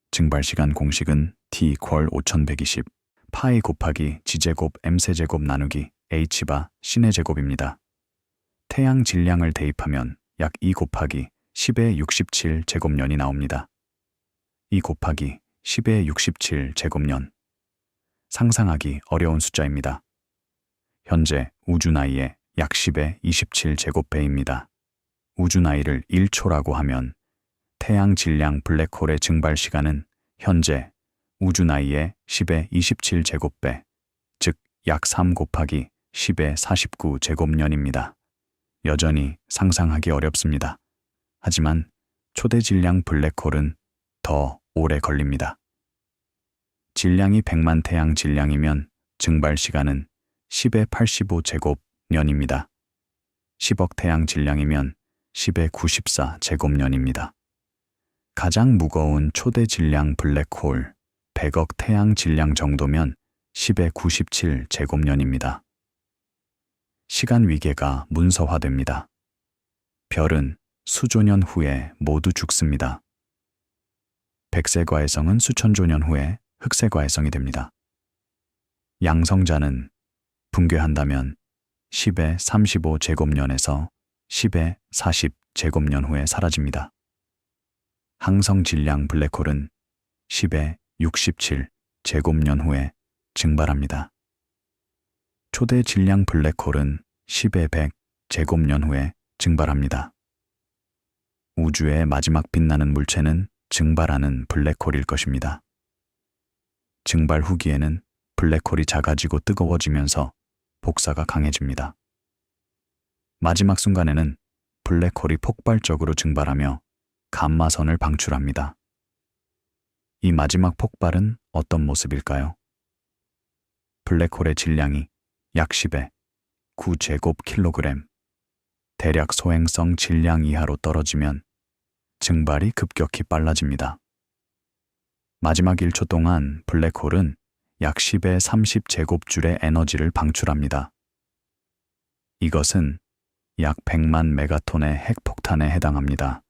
증발 시간 공식은 T = 5120 파이 곱하기 G제곱 M세제곱 나누기 H바 C의 제곱입니다. 태양 질량을 대입하면 약 2 곱하기 10의 67 제곱년이 나옵니다. 2 곱하기 10의 67 제곱년. 상상하기 어려운 숫자입니다. 현재 우주 나이의 약 10의 27 제곱배입니다. 우주 나이를 1초라고 하면 태양 질량 블랙홀의 증발 시간은 현재 우주 나이의 10의 27 제곱배, 즉 약 3 곱하기 10의 49 제곱년입니다. 여전히 상상하기 어렵습니다. 하지만 초대 질량 블랙홀은 더 오래 걸립니다. 질량이 100만 태양 질량이면 증발 시간은 10의 85 제곱년입니다. 10억 태양 질량이면 10의 94 제곱년입니다. 가장 무거운 초대 질량 블랙홀 100억 태양 질량 정도면 10의 97 제곱년입니다. 시간 위계가 문서화됩니다. 별은 수조년 후에 모두 죽습니다. 백세과외성은 수천조년 후에 흑세과외성이 됩니다. 양성자는 붕괴한다면 10의 35 제곱년에서 10의 40 제곱년 후에 사라집니다. 항성 질량 블랙홀은 10의 67 제곱년 후에 증발합니다. 초대 질량 블랙홀은 10의 100 제곱년 후에 증발합니다. 우주의 마지막 빛나는 물체는 증발하는 블랙홀일 것입니다. 증발 후기에는 블랙홀이 작아지고 뜨거워지면서 복사가 강해집니다. 마지막 순간에는 블랙홀이 폭발적으로 증발하며 감마선을 방출합니다. 이 마지막 폭발은 어떤 모습일까요? 블랙홀의 질량이 약 10의 9제곱킬로그램, 대략 소행성 질량 이하로 떨어지면 증발이 급격히 빨라집니다. 마지막 1초 동안 블랙홀은 약 10의 30제곱줄의 에너지를 방출합니다. 이것은 약 100만 메가톤의 핵폭탄에 해당합니다.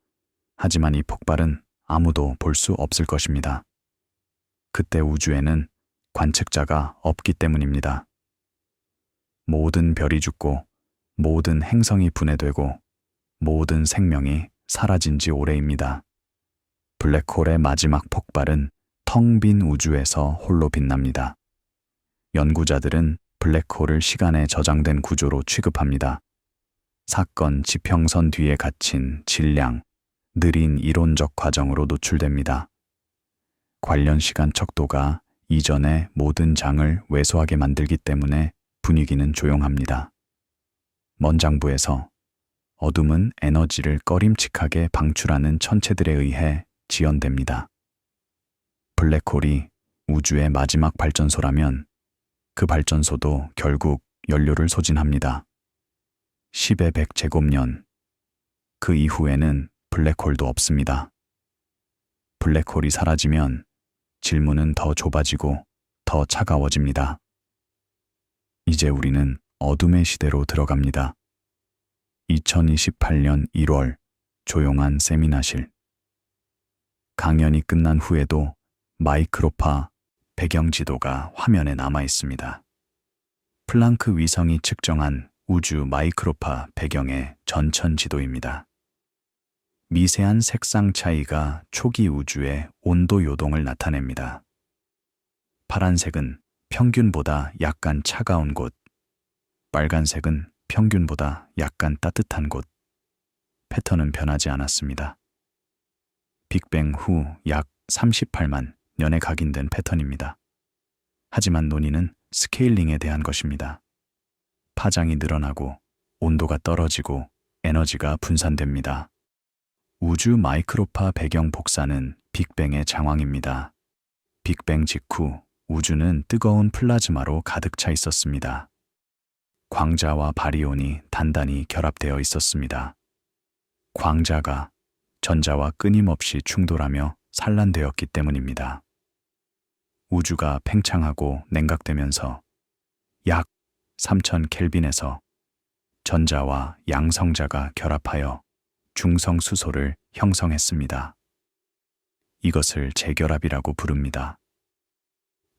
하지만 이 폭발은 아무도 볼 수 없을 것입니다. 그때 우주에는 관측자가 없기 때문입니다. 모든 별이 죽고 모든 행성이 분해되고 모든 생명이 사라진 지 오래입니다. 블랙홀의 마지막 폭발은 텅 빈 우주에서 홀로 빛납니다. 연구자들은 블랙홀을 시간에 저장된 구조로 취급합니다. 사건 지평선 뒤에 갇힌 질량, 느린 이론적 과정으로 노출됩니다. 관련 시간 척도가 이전의 모든 장을 왜소하게 만들기 때문에 분위기는 조용합니다. 먼 장부에서 어둠은 에너지를 꺼림칙하게 방출하는 천체들에 의해 지연됩니다. 블랙홀이 우주의 마지막 발전소라면 그 발전소도 결국 연료를 소진합니다. 10의 100제곱년, 그 이후에는 블랙홀도 없습니다. 블랙홀이 사라지면 질문은 더 좁아지고 더 차가워집니다. 이제 우리는 어둠의 시대로 들어갑니다. 2028년 1월 조용한 세미나실. 강연이 끝난 후에도 마이크로파 배경 지도가 화면에 남아 있습니다. 플랑크 위성이 측정한 우주 마이크로파 배경의 전천 지도입니다. 미세한 색상 차이가 초기 우주의 온도 요동을 나타냅니다. 파란색은 평균보다 약간 차가운 곳, 빨간색은 평균보다 약간 따뜻한 곳. 패턴은 변하지 않았습니다. 빅뱅 후 약 38만 년에 각인된 패턴입니다. 하지만 논의는 스케일링에 대한 것입니다. 파장이 늘어나고 온도가 떨어지고 에너지가 분산됩니다. 우주 마이크로파 배경 복사는 빅뱅의 장황입니다. 빅뱅 직후 우주는 뜨거운 플라즈마로 가득 차 있었습니다. 광자와 바리온이 단단히 결합되어 있었습니다. 광자가 전자와 끊임없이 충돌하며 산란되었기 때문입니다. 우주가 팽창하고 냉각되면서 약 3000 켈빈에서 전자와 양성자가 결합하여 중성수소를 형성했습니다. 이것을 재결합이라고 부릅니다.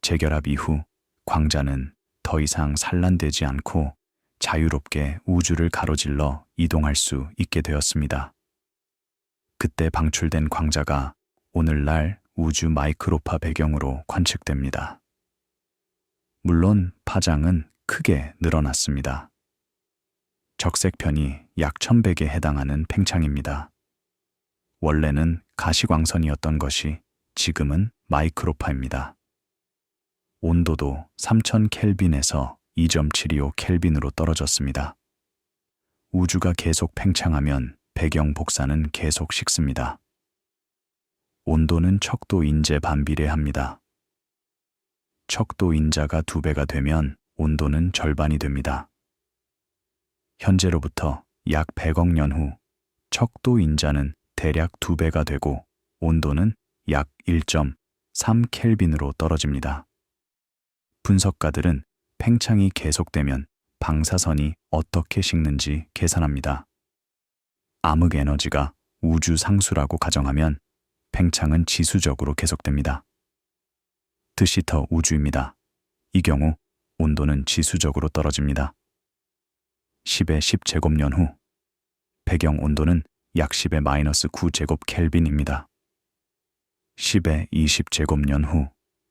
재결합 이후 광자는 더 이상 산란되지 않고 자유롭게 우주를 가로질러 이동할 수 있게 되었습니다. 그때 방출된 광자가 오늘날 우주 마이크로파 배경으로 관측됩니다. 물론 파장은 크게 늘어났습니다. 적색편이 약 1100에 해당하는 팽창입니다. 원래는 가시광선이었던 것이 지금은 마이크로파입니다. 온도도 3000 켈빈에서 2.725 켈빈으로 떨어졌습니다. 우주가 계속 팽창하면 배경 복사는 계속 식습니다. 온도는 척도 인제 반비례합니다. 척도 인자가 2배가 되면 온도는 절반이 됩니다. 현재로부터 약 100억 년 후 척도 인자는 대략 2배가 되고 온도는 약 1.3 켈빈으로 떨어집니다. 분석가들은 팽창이 계속되면 방사선이 어떻게 식는지 계산합니다. 암흑 에너지가 우주 상수라고 가정하면 팽창은 지수적으로 계속됩니다. 드시터 우주입니다. 이 경우 온도는 지수적으로 떨어집니다. 10의 10제곱년 후 배경 온도는 약 10의 마이너스 9제곱 켈빈입니다. 10의 20제곱년 후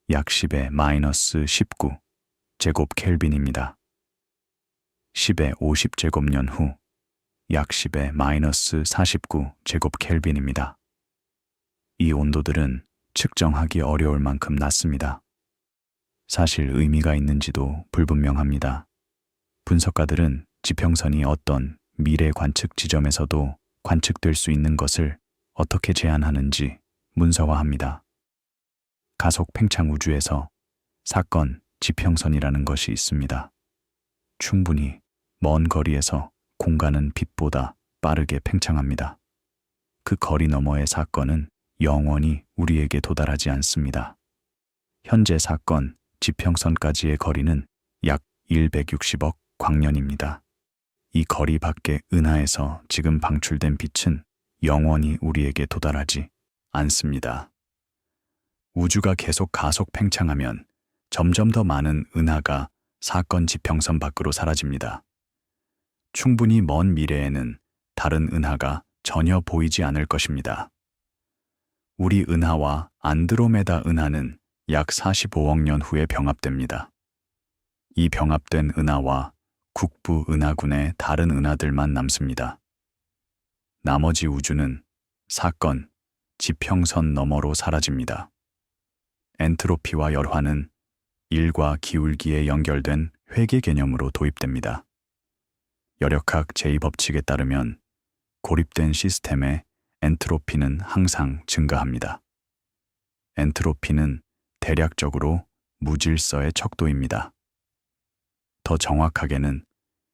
약 10의 마이너스 19 제곱 켈빈입니다. 10의 50제곱년 후 약 10의 마이너스 49 제곱 켈빈입니다. 이 온도들은 측정하기 어려울 만큼 낮습니다. 사실 의미가 있는지도 불분명합니다. 분석가들은 지평선이 어떤 미래 관측 지점에서도 관측될 수 있는 것을 어떻게 제한하는지 문서화합니다. 가속 팽창 우주에서 사건 지평선이라는 것이 있습니다. 충분히 먼 거리에서 공간은 빛보다 빠르게 팽창합니다. 그 거리 너머의 사건은 영원히 우리에게 도달하지 않습니다. 현재 사건 지평선까지의 거리는 약 160억 광년입니다. 이 거리 밖의 은하에서 지금 방출된 빛은 영원히 우리에게 도달하지 않습니다. 우주가 계속 가속 팽창하면 점점 더 많은 은하가 사건 지평선 밖으로 사라집니다. 충분히 먼 미래에는 다른 은하가 전혀 보이지 않을 것입니다. 우리 은하와 안드로메다 은하는 약 45억 년 후에 병합됩니다. 이 병합된 은하와 국부 은하군의 다른 은하들만 남습니다. 나머지 우주는 사건 지평선 너머로 사라집니다. 엔트로피와 열화는 일과 기울기에 연결된 회계 개념으로 도입됩니다. 열역학 제2법칙에 따르면 고립된 시스템의 엔트로피는 항상 증가합니다. 엔트로피는 대략적으로 무질서의 척도입니다. 더 정확하게는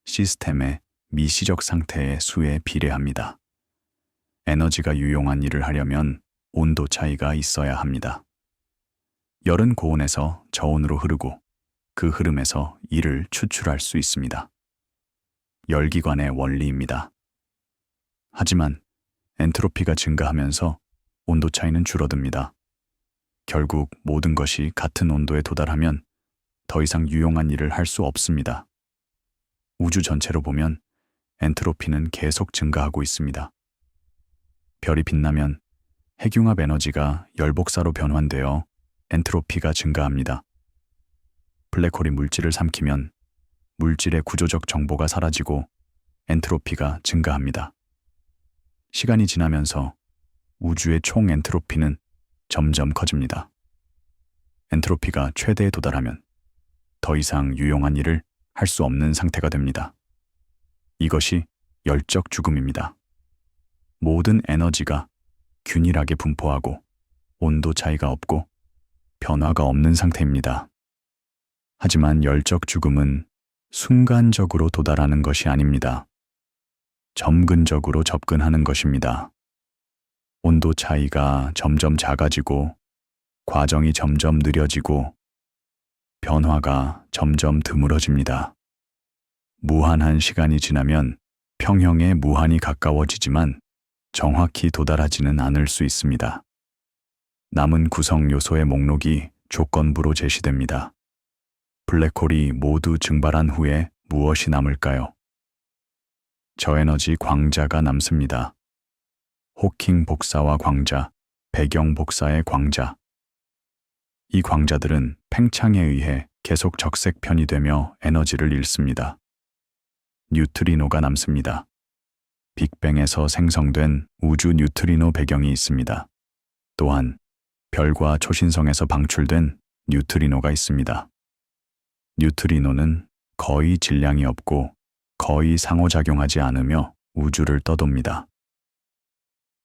시스템의 미시적 상태의 수에 비례합니다. 에너지가 유용한 일을 하려면 온도 차이가 있어야 합니다. 열은 고온에서 저온으로 흐르고 그 흐름에서 일을 추출할 수 있습니다. 열기관의 원리입니다. 하지만 엔트로피가 증가하면서 온도 차이는 줄어듭니다. 결국 모든 것이 같은 온도에 도달하면 더 이상 유용한 일을 할 수 없습니다. 우주 전체로 보면 엔트로피는 계속 증가하고 있습니다. 별이 빛나면 핵융합 에너지가 열복사로 변환되어 엔트로피가 증가합니다. 블랙홀이 물질을 삼키면 물질의 구조적 정보가 사라지고 엔트로피가 증가합니다. 시간이 지나면서 우주의 총 엔트로피는 점점 커집니다. 엔트로피가 최대에 도달하면 더 이상 유용한 일을 할 수 없는 상태가 됩니다. 이것이 열적 죽음입니다. 모든 에너지가 균일하게 분포하고 온도 차이가 없고 변화가 없는 상태입니다. 하지만 열적 죽음은 순간적으로 도달하는 것이 아닙니다. 점근적으로 접근하는 것입니다. 온도 차이가 점점 작아지고 과정이 점점 느려지고 변화가 점점 드물어집니다. 무한한 시간이 지나면 평형에 무한히 가까워지지만 정확히 도달하지는 않을 수 있습니다. 남은 구성 요소의 목록이 조건부로 제시됩니다. 블랙홀이 모두 증발한 후에 무엇이 남을까요? 저에너지 광자가 남습니다. 호킹 복사와 광자, 배경 복사의 광자. 이 광자들은 팽창에 의해 계속 적색편이 되며 에너지를 잃습니다. 뉴트리노가 남습니다. 빅뱅에서 생성된 우주 뉴트리노 배경이 있습니다. 또한 별과 초신성에서 방출된 뉴트리노가 있습니다. 뉴트리노는 거의 질량이 없고 거의 상호작용하지 않으며 우주를 떠돕니다.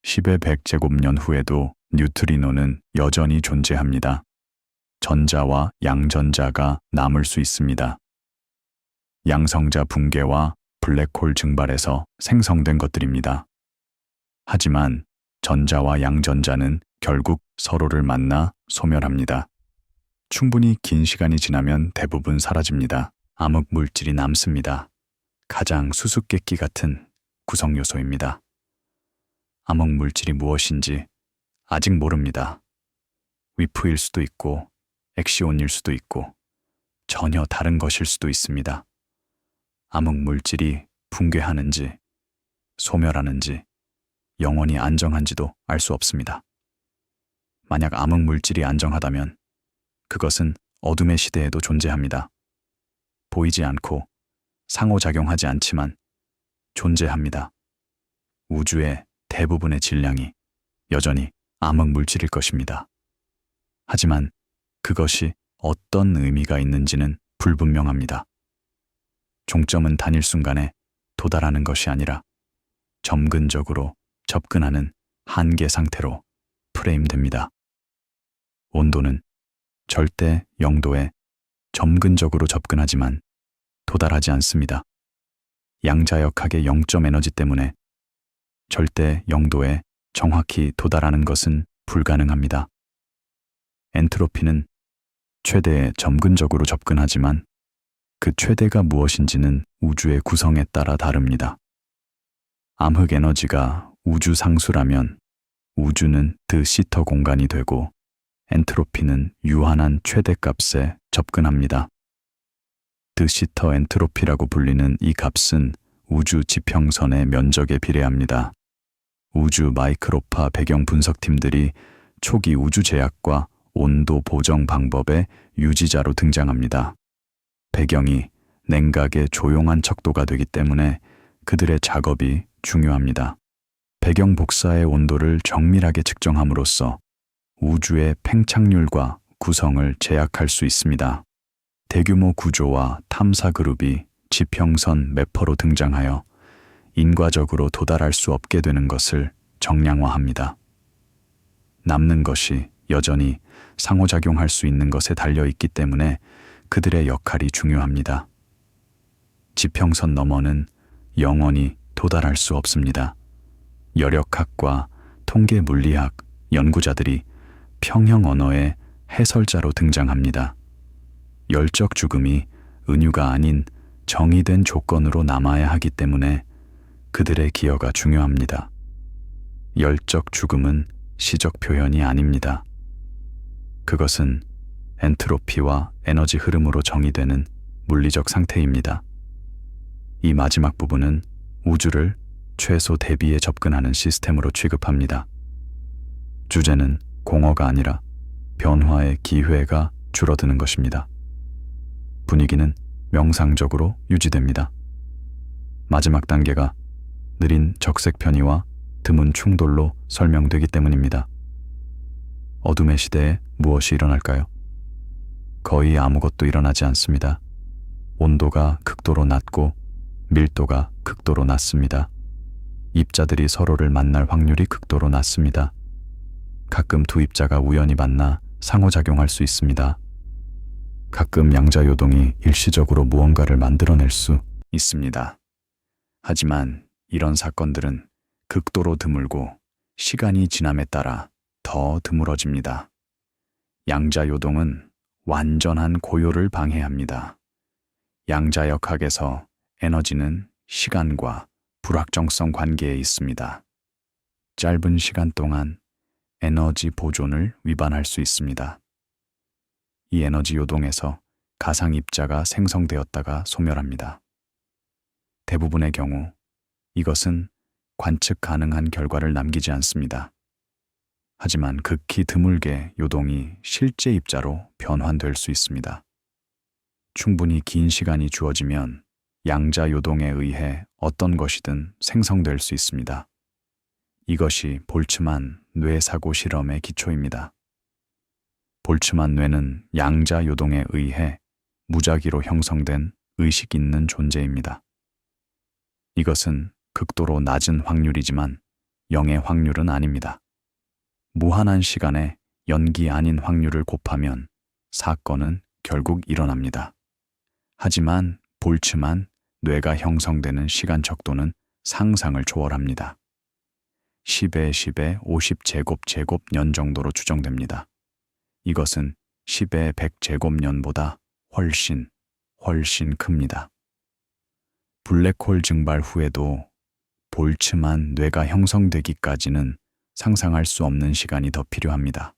10의 100제곱년 후에도 뉴트리노는 여전히 존재합니다. 전자와 양전자가 남을 수 있습니다. 양성자 붕괴와 블랙홀 증발에서 생성된 것들입니다. 하지만 전자와 양전자는 결국 서로를 만나 소멸합니다. 충분히 긴 시간이 지나면 대부분 사라집니다. 암흑 물질이 남습니다. 가장 수수께끼 같은 구성 요소입니다. 암흑 물질이 무엇인지 아직 모릅니다. 위프일 수도 있고 엑시온일 수도 있고 전혀 다른 것일 수도 있습니다. 암흑 물질이 붕괴하는지 소멸하는지 영원히 안정한지도 알 수 없습니다. 만약 암흑 물질이 안정하다면 그것은 어둠의 시대에도 존재합니다. 보이지 않고 상호작용하지 않지만 존재합니다. 우주의 대부분의 질량이 여전히 암흑 물질일 것입니다. 하지만 그것이 어떤 의미가 있는지는 불분명합니다. 종점은 단일 순간에 도달하는 것이 아니라 점근적으로 접근하는 한계 상태로 프레임됩니다. 온도는 절대 0도에 점근적으로 접근하지만 도달하지 않습니다. 양자역학의 0점 에너지 때문에 절대 0도에 정확히 도달하는 것은 불가능합니다. 엔트로피는 최대에 점근적으로 접근하지만 그 최대가 무엇인지는 우주의 구성에 따라 다릅니다. 암흑 에너지가 우주 상수라면 우주는 드 시터 공간이 되고 엔트로피는 유한한 최대값에 접근합니다. 드 시터 엔트로피라고 불리는 이 값은 우주 지평선의 면적에 비례합니다. 우주 마이크로파 배경 분석팀들이 초기 우주 제약과 온도 보정 방법의 유지자로 등장합니다. 배경이 냉각의 조용한 척도가 되기 때문에 그들의 작업이 중요합니다. 배경 복사의 온도를 정밀하게 측정함으로써 우주의 팽창률과 구성을 제약할 수 있습니다. 대규모 구조와 탐사 그룹이 지평선 매퍼로 등장하여 인과적으로 도달할 수 없게 되는 것을 정량화합니다. 남는 것이 여전히 상호작용할 수 있는 것에 달려 있기 때문에 그들의 역할이 중요합니다. 지평선 너머는 영원히 도달할 수 없습니다. 열역학과 통계 물리학 연구자들이 평형 언어의 해설자로 등장합니다. 열적 죽음이 은유가 아닌 정의된 조건으로 남아야 하기 때문에 그들의 기여가 중요합니다. 열적 죽음은 시적 표현이 아닙니다. 그것은 엔트로피와 에너지 흐름으로 정의되는 물리적 상태입니다. 이 마지막 부분은 우주를 최소 대비에 접근하는 시스템으로 취급합니다. 주제는 공허가 아니라 변화의 기회가 줄어드는 것입니다. 분위기는 명상적으로 유지됩니다. 마지막 단계가 느린 적색 편의와 드문 충돌로 설명되기 때문입니다. 어둠의 시대에 무엇이 일어날까요? 거의 아무것도 일어나지 않습니다. 온도가 극도로 낮고 밀도가 극도로 낮습니다. 입자들이 서로를 만날 확률이 극도로 낮습니다. 가끔 두 입자가 우연히 만나 상호작용할 수 있습니다. 가끔 양자 요동이 일시적으로 무언가를 만들어낼 수 있습니다. 하지만 이런 사건들은 극도로 드물고 시간이 지남에 따라 더 드물어집니다. 양자 요동은 완전한 고요를 방해합니다. 양자역학에서 에너지는 시간과 불확정성 관계에 있습니다. 짧은 시간 동안 에너지 보존을 위반할 수 있습니다. 이 에너지 요동에서 가상 입자가 생성되었다가 소멸합니다. 대부분의 경우 이것은 관측 가능한 결과를 남기지 않습니다. 하지만 극히 드물게 요동이 실제 입자로 변환될 수 있습니다. 충분히 긴 시간이 주어지면 양자 요동에 의해 어떤 것이든 생성될 수 있습니다. 이것이 볼츠만 뇌사고 실험의 기초입니다. 볼츠만 뇌는 양자 요동에 의해 무작위로 형성된 의식 있는 존재입니다. 이것은 극도로 낮은 확률이지만 0의 확률은 아닙니다. 무한한 시간에 연기 아닌 확률을 곱하면 사건은 결국 일어납니다. 하지만 볼츠만 뇌가 형성되는 시간 척도는 상상을 초월합니다. 10의 10의 50제곱제곱년 정도로 추정됩니다. 이것은 10의 100제곱년보다 훨씬 큽니다. 블랙홀 증발 후에도 볼츠만 뇌가 형성되기까지는 상상할 수 없는 시간이 더 필요합니다.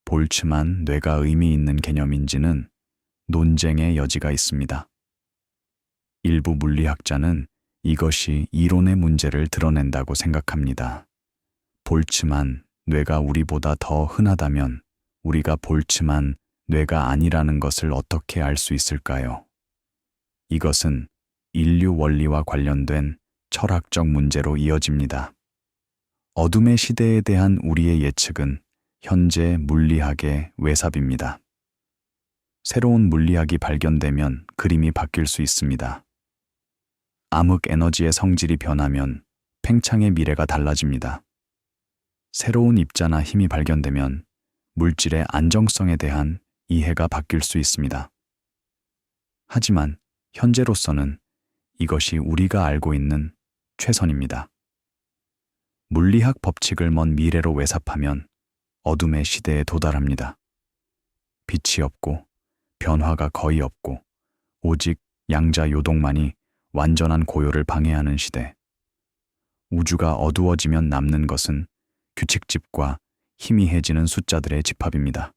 볼츠만 뇌가 의미 있는 개념인지는 논쟁의 여지가 있습니다. 일부 물리학자는 이것이 이론의 문제를 드러낸다고 생각합니다. 볼츠만 뇌가 우리보다 더 흔하다면 우리가 볼츠만 뇌가 아니라는 것을 어떻게 알 수 있을까요? 이것은 인류 원리와 관련된 철학적 문제로 이어집니다. 어둠의 시대에 대한 우리의 예측은 현재 물리학의 외삽입니다. 새로운 물리학이 발견되면 그림이 바뀔 수 있습니다. 암흑 에너지의 성질이 변하면 팽창의 미래가 달라집니다. 새로운 입자나 힘이 발견되면 물질의 안정성에 대한 이해가 바뀔 수 있습니다. 하지만 현재로서는 이것이 우리가 알고 있는 최선입니다. 물리학 법칙을 먼 미래로 외삽하면 어둠의 시대에 도달합니다. 빛이 없고 변화가 거의 없고 오직 양자 요동만이 완전한 고요를 방해하는 시대. 우주가 어두워지면 남는 것은 규칙집과 희미해지는 숫자들의 집합입니다.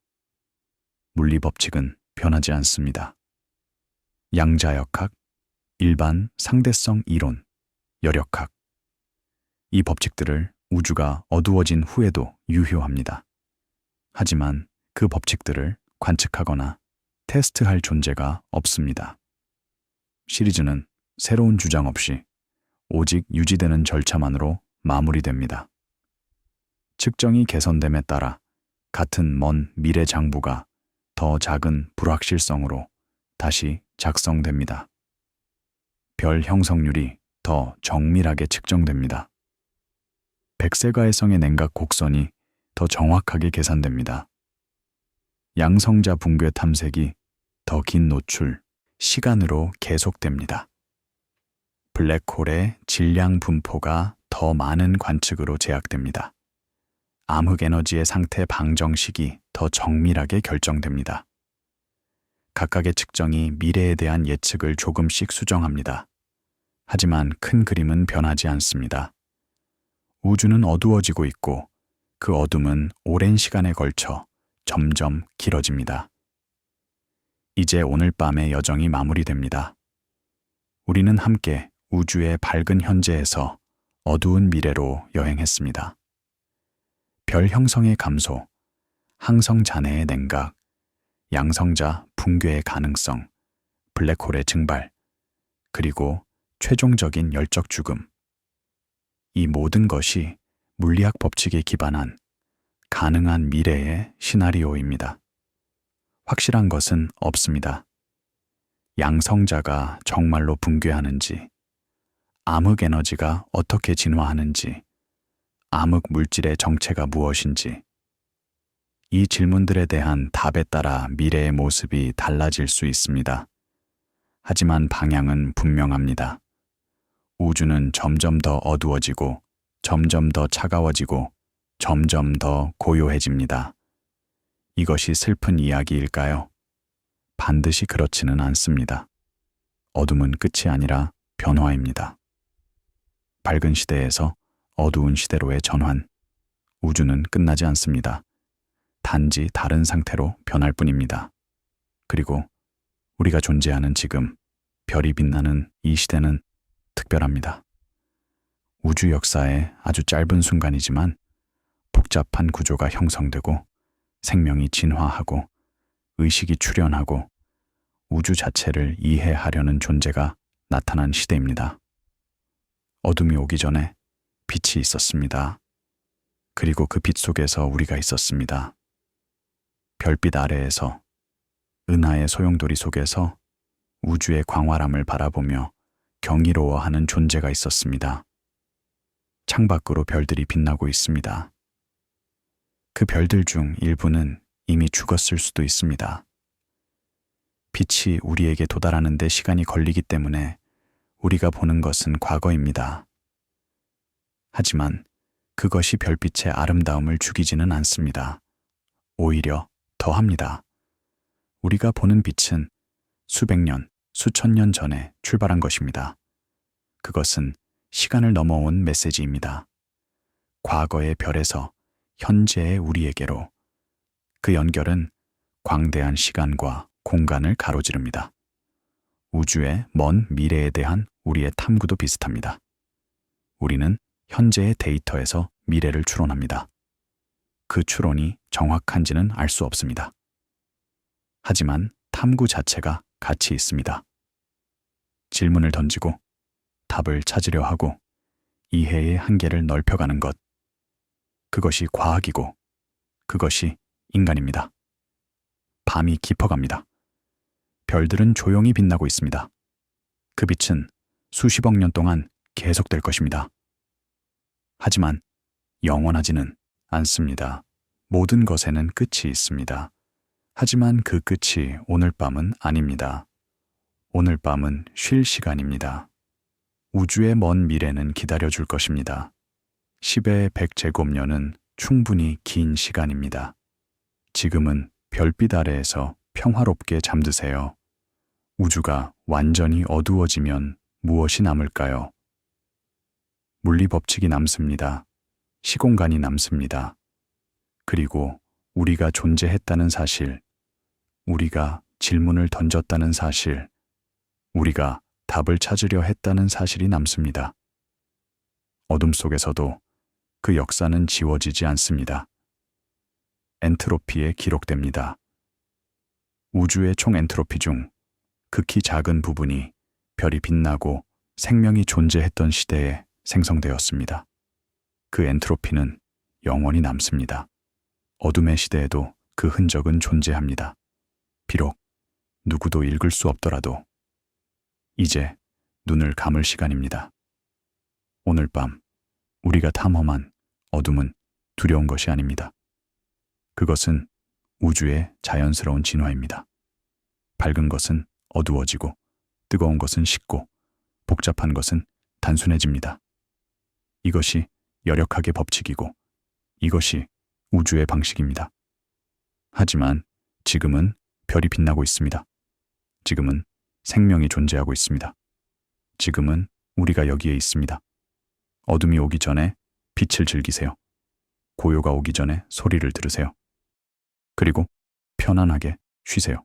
물리 법칙은 변하지 않습니다. 양자역학, 일반 상대성 이론, 열역학. 이 법칙들을 우주가 어두워진 후에도 유효합니다. 하지만 그 법칙들을 관측하거나 테스트할 존재가 없습니다. 시리즈는 새로운 주장 없이 오직 유지되는 절차만으로 마무리됩니다. 측정이 개선됨에 따라 같은 먼 미래 장부가 더 작은 불확실성으로 다시 작성됩니다. 별 형성률이 더 정밀하게 측정됩니다. 백세가해성의 냉각 곡선이 더 정확하게 계산됩니다. 양성자 붕괴 탐색이 더 긴 노출, 시간으로 계속됩니다. 블랙홀의 질량 분포가 더 많은 관측으로 제약됩니다. 암흑 에너지의 상태 방정식이 더 정밀하게 결정됩니다. 각각의 측정이 미래에 대한 예측을 조금씩 수정합니다. 하지만 큰 그림은 변하지 않습니다. 우주는 어두워지고 있고 그 어둠은 오랜 시간에 걸쳐 점점 길어집니다. 이제 오늘 밤의 여정이 마무리됩니다. 우리는 함께 우주의 밝은 현재에서 어두운 미래로 여행했습니다. 별 형성의 감소, 항성 잔해의 냉각, 양성자 붕괴의 가능성, 블랙홀의 증발, 그리고 최종적인 열적 죽음. 이 모든 것이 물리학 법칙에 기반한 가능한 미래의 시나리오입니다. 확실한 것은 없습니다. 양성자가 정말로 붕괴하는지, 암흑 에너지가 어떻게 진화하는지, 암흑 물질의 정체가 무엇인지, 이 질문들에 대한 답에 따라 미래의 모습이 달라질 수 있습니다. 하지만 방향은 분명합니다. 우주는 점점 더 어두워지고, 점점 더 차가워지고, 점점 더 고요해집니다. 이것이 슬픈 이야기일까요? 반드시 그렇지는 않습니다. 어둠은 끝이 아니라 변화입니다. 밝은 시대에서 어두운 시대로의 전환. 우주는 끝나지 않습니다. 단지 다른 상태로 변할 뿐입니다. 그리고 우리가 존재하는 지금, 별이 빛나는 이 시대는 특별합니다. 우주 역사의 아주 짧은 순간이지만 복잡한 구조가 형성되고 생명이 진화하고 의식이 출현하고 우주 자체를 이해하려는 존재가 나타난 시대입니다. 어둠이 오기 전에 빛이 있었습니다. 그리고 그 빛 속에서 우리가 있었습니다. 별빛 아래에서 은하의 소용돌이 속에서 우주의 광활함을 바라보며 경이로워하는 존재가 있었습니다. 창밖으로 별들이 빛나고 있습니다. 그 별들 중 일부는 이미 죽었을 수도 있습니다. 빛이 우리에게 도달하는 데 시간이 걸리기 때문에 우리가 보는 것은 과거입니다. 하지만 그것이 별빛의 아름다움을 죽이지는 않습니다. 오히려 더합니다. 우리가 보는 빛은 수백 년, 수천 년 전에 출발한 것입니다. 그것은 시간을 넘어온 메시지입니다. 과거의 별에서 현재의 우리에게로. 그 연결은 광대한 시간과 공간을 가로지릅니다. 우주의 먼 미래에 대한 우리의 탐구도 비슷합니다. 우리는 현재의 데이터에서 미래를 추론합니다. 그 추론이 정확한지는 알 수 없습니다. 하지만 탐구 자체가 가치 있습니다. 질문을 던지고 답을 찾으려 하고 이해의 한계를 넓혀가는 것. 그것이 과학이고 그것이 인간입니다. 밤이 깊어갑니다. 별들은 조용히 빛나고 있습니다. 그 빛은 수십억 년 동안 계속될 것입니다. 하지만 영원하지는 않습니다. 모든 것에는 끝이 있습니다. 하지만 그 끝이 오늘 밤은 아닙니다. 오늘 밤은 쉴 시간입니다. 우주의 먼 미래는 기다려줄 것입니다. 10의 100제곱년은 충분히 긴 시간입니다. 지금은 별빛 아래에서 평화롭게 잠드세요. 우주가 완전히 어두워지면 무엇이 남을까요? 물리 법칙이 남습니다. 시공간이 남습니다. 그리고 우리가 존재했다는 사실, 우리가 질문을 던졌다는 사실, 우리가 답을 찾으려 했다는 사실이 남습니다. 어둠 속에서도 그 역사는 지워지지 않습니다. 엔트로피에 기록됩니다. 우주의 총 엔트로피 중 극히 작은 부분이 별이 빛나고 생명이 존재했던 시대에 생성되었습니다. 그 엔트로피는 영원히 남습니다. 어둠의 시대에도 그 흔적은 존재합니다. 비록 누구도 읽을 수 없더라도 이제 눈을 감을 시간입니다. 오늘 밤 우리가 탐험한 어둠은 두려운 것이 아닙니다. 그것은 우주의 자연스러운 진화입니다. 밝은 것은 어두워지고 뜨거운 것은 식고 복잡한 것은 단순해집니다. 이것이 열역학의 법칙이고 이것이 우주의 방식입니다. 하지만 지금은 별이 빛나고 있습니다. 지금은 생명이 존재하고 있습니다. 지금은 우리가 여기에 있습니다. 어둠이 오기 전에 빛을 즐기세요. 고요가 오기 전에 소리를 들으세요. 그리고 편안하게 쉬세요.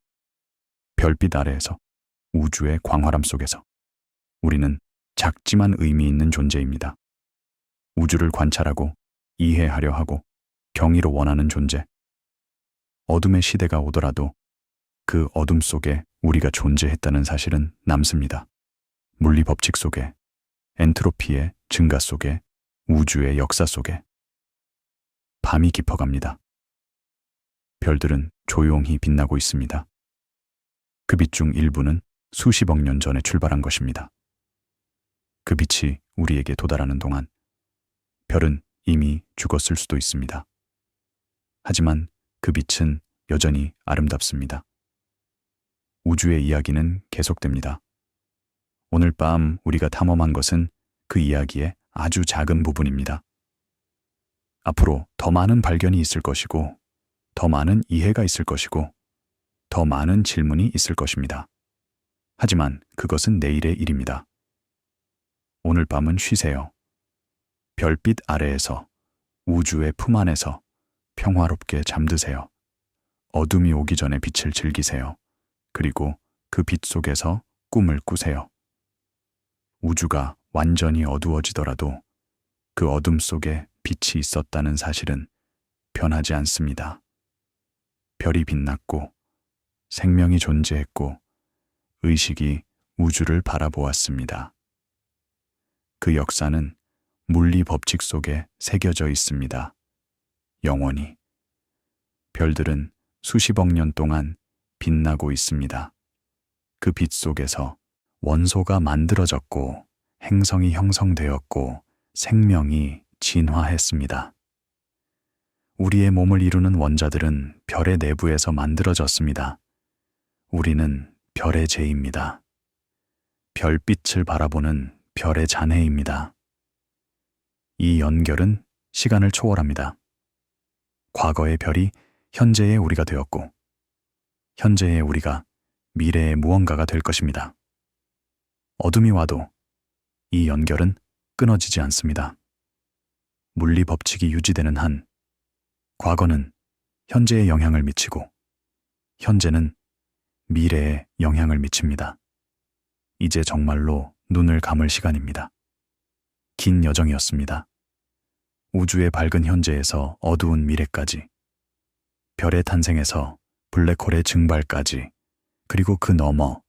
별빛 아래에서 우주의 광활함 속에서 우리는 작지만 의미 있는 존재입니다. 우주를 관찰하고 이해하려 하고 경의로 원하는 존재. 어둠의 시대가 오더라도 그 어둠 속에 우리가 존재했다는 사실은 남습니다. 물리 법칙 속에, 엔트로피의 증가 속에, 우주의 역사 속에. 밤이 깊어갑니다. 별들은 조용히 빛나고 있습니다. 그 빛 중 일부는 수십억 년 전에 출발한 것입니다. 그 빛이 우리에게 도달하는 동안 별은 이미 죽었을 수도 있습니다. 하지만 그 빛은 여전히 아름답습니다. 우주의 이야기는 계속됩니다. 오늘 밤 우리가 탐험한 것은 그 이야기의 아주 작은 부분입니다. 앞으로 더 많은 발견이 있을 것이고, 더 많은 이해가 있을 것이고, 더 많은 질문이 있을 것입니다. 하지만 그것은 내일의 일입니다. 오늘 밤은 쉬세요. 별빛 아래에서, 우주의 품 안에서 평화롭게 잠드세요. 어둠이 오기 전에 빛을 즐기세요. 그리고 그 빛 속에서 꿈을 꾸세요. 우주가 완전히 어두워지더라도 그 어둠 속에 빛이 있었다는 사실은 변하지 않습니다. 별이 빛났고, 생명이 존재했고, 의식이 우주를 바라보았습니다. 그 역사는 물리 법칙 속에 새겨져 있습니다. 영원히. 별들은 수십억 년 동안 빛나고 있습니다. 그 빛 속에서 원소가 만들어졌고, 행성이 형성되었고, 생명이 진화했습니다. 우리의 몸을 이루는 원자들은 별의 내부에서 만들어졌습니다. 우리는 별의 제입니다. 별빛을 바라보는 별의 자네입니다. 이 연결은 시간을 초월합니다. 과거의 별이 현재의 우리가 되었고, 현재의 우리가 미래의 무언가가 될 것입니다. 어둠이 와도 이 연결은 끊어지지 않습니다. 물리 법칙이 유지되는 한, 과거는 현재에 영향을 미치고, 현재는 미래에 영향을 미칩니다. 이제 정말로 눈을 감을 시간입니다. 긴 여정이었습니다. 우주의 밝은 현재에서 어두운 미래까지, 별의 탄생에서 블랙홀의 증발까지, 그리고 그 너머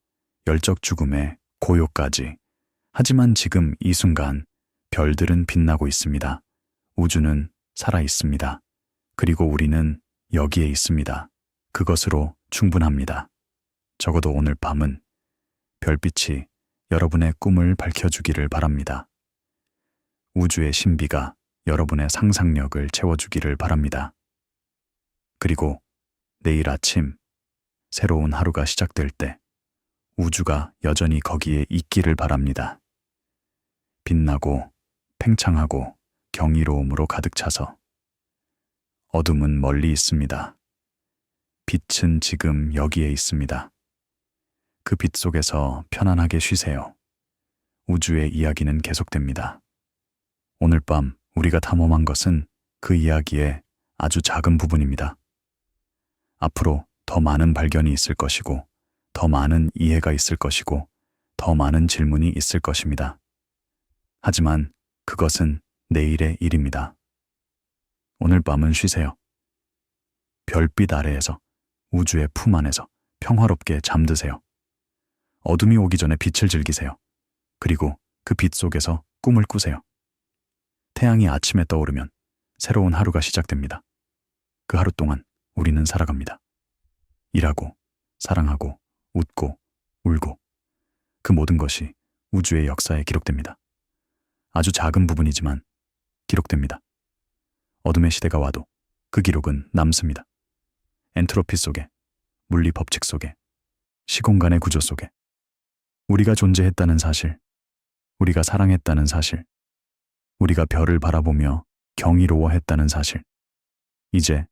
열적 죽음의 고요까지. 하지만 지금 이 순간 별들은 빛나고 있습니다. 우주는 살아 있습니다. 그리고 우리는 여기에 있습니다. 그것으로 충분합니다. 적어도 오늘 밤은 별빛이 여러분의 꿈을 밝혀주기를 바랍니다. 우주의 신비가 여러분의 상상력을 채워주기를 바랍니다. 그리고 내일 아침 새로운 하루가 시작될 때 우주가 여전히 거기에 있기를 바랍니다. 빛나고 팽창하고 경이로움으로 가득 차서. 어둠은 멀리 있습니다. 빛은 지금 여기에 있습니다. 그 빛 속에서 편안하게 쉬세요. 우주의 이야기는 계속됩니다. 오늘 밤 우리가 탐험한 것은 그 이야기의 아주 작은 부분입니다. 앞으로 더 많은 발견이 있을 것이고, 더 많은 이해가 있을 것이고, 더 많은 질문이 있을 것입니다. 하지만 그것은 내일의 일입니다. 오늘 밤은 쉬세요. 별빛 아래에서, 우주의 품 안에서 평화롭게 잠드세요. 어둠이 오기 전에 빛을 즐기세요. 그리고 그 빛 속에서 꿈을 꾸세요. 태양이 아침에 떠오르면 새로운 하루가 시작됩니다. 그 하루 동안 우리는 살아갑니다. 일하고, 사랑하고, 웃고, 울고, 그 모든 것이 우주의 역사에 기록됩니다. 아주 작은 부분이지만 기록됩니다. 어둠의 시대가 와도 그 기록은 남습니다. 엔트로피 속에, 물리 법칙 속에, 시공간의 구조 속에 우리가 존재했다는 사실, 우리가 사랑했다는 사실, 우리가 별을 바라보며 경이로워했다는 사실, 이제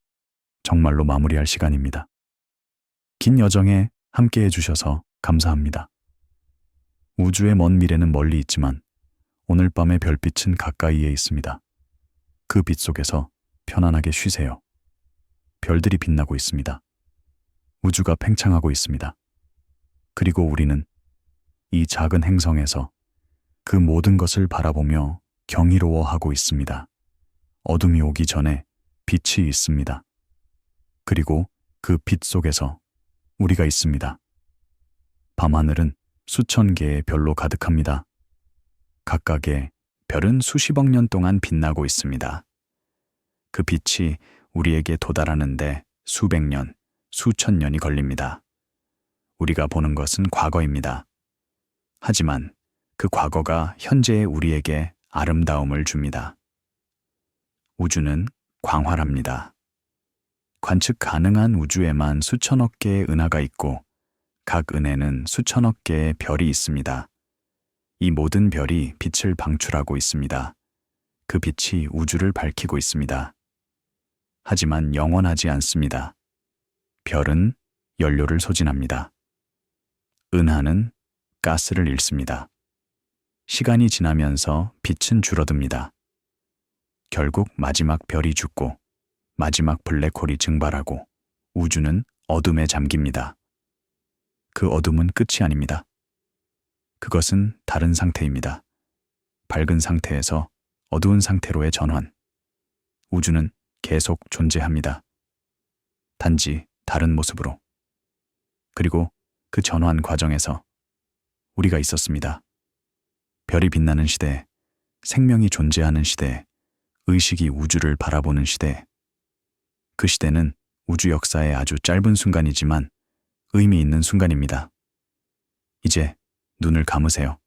정말로 마무리할 시간입니다. 긴 여정에 함께해 주셔서 감사합니다. 우주의 먼 미래는 멀리 있지만 오늘 밤의 별빛은 가까이에 있습니다. 그 빛 속에서 편안하게 쉬세요. 별들이 빛나고 있습니다. 우주가 팽창하고 있습니다. 그리고 우리는 이 작은 행성에서 그 모든 것을 바라보며 경이로워하고 있습니다. 어둠이 오기 전에 빛이 있습니다. 그리고 그 빛 속에서 우리가 있습니다. 밤하늘은 수천 개의 별로 가득합니다. 각각의 별은 수십억 년 동안 빛나고 있습니다. 그 빛이 우리에게 도달하는데 수백 년, 수천 년이 걸립니다. 우리가 보는 것은 과거입니다. 하지만 그 과거가 현재의 우리에게 아름다움을 줍니다. 우주는 광활합니다. 관측 가능한 우주에만 수천억 개의 은하가 있고 각 은해는 수천억 개의 별이 있습니다. 이 모든 별이 빛을 방출하고 있습니다. 그 빛이 우주를 밝히고 있습니다. 하지만 영원하지 않습니다. 별은 연료를 소진합니다. 은하는 가스를 잃습니다. 시간이 지나면서 빛은 줄어듭니다. 결국 마지막 별이 죽고 마지막 블랙홀이 증발하고 우주는 어둠에 잠깁니다. 그 어둠은 끝이 아닙니다. 그것은 다른 상태입니다. 밝은 상태에서 어두운 상태로의 전환. 우주는 계속 존재합니다. 단지 다른 모습으로. 그리고 그 전환 과정에서 우리가 있었습니다. 별이 빛나는 시대에, 생명이 존재하는 시대에, 의식이 우주를 바라보는 시대에. 그 시대는 우주 역사의 아주 짧은 순간이지만 의미 있는 순간입니다. 이제 눈을 감으세요.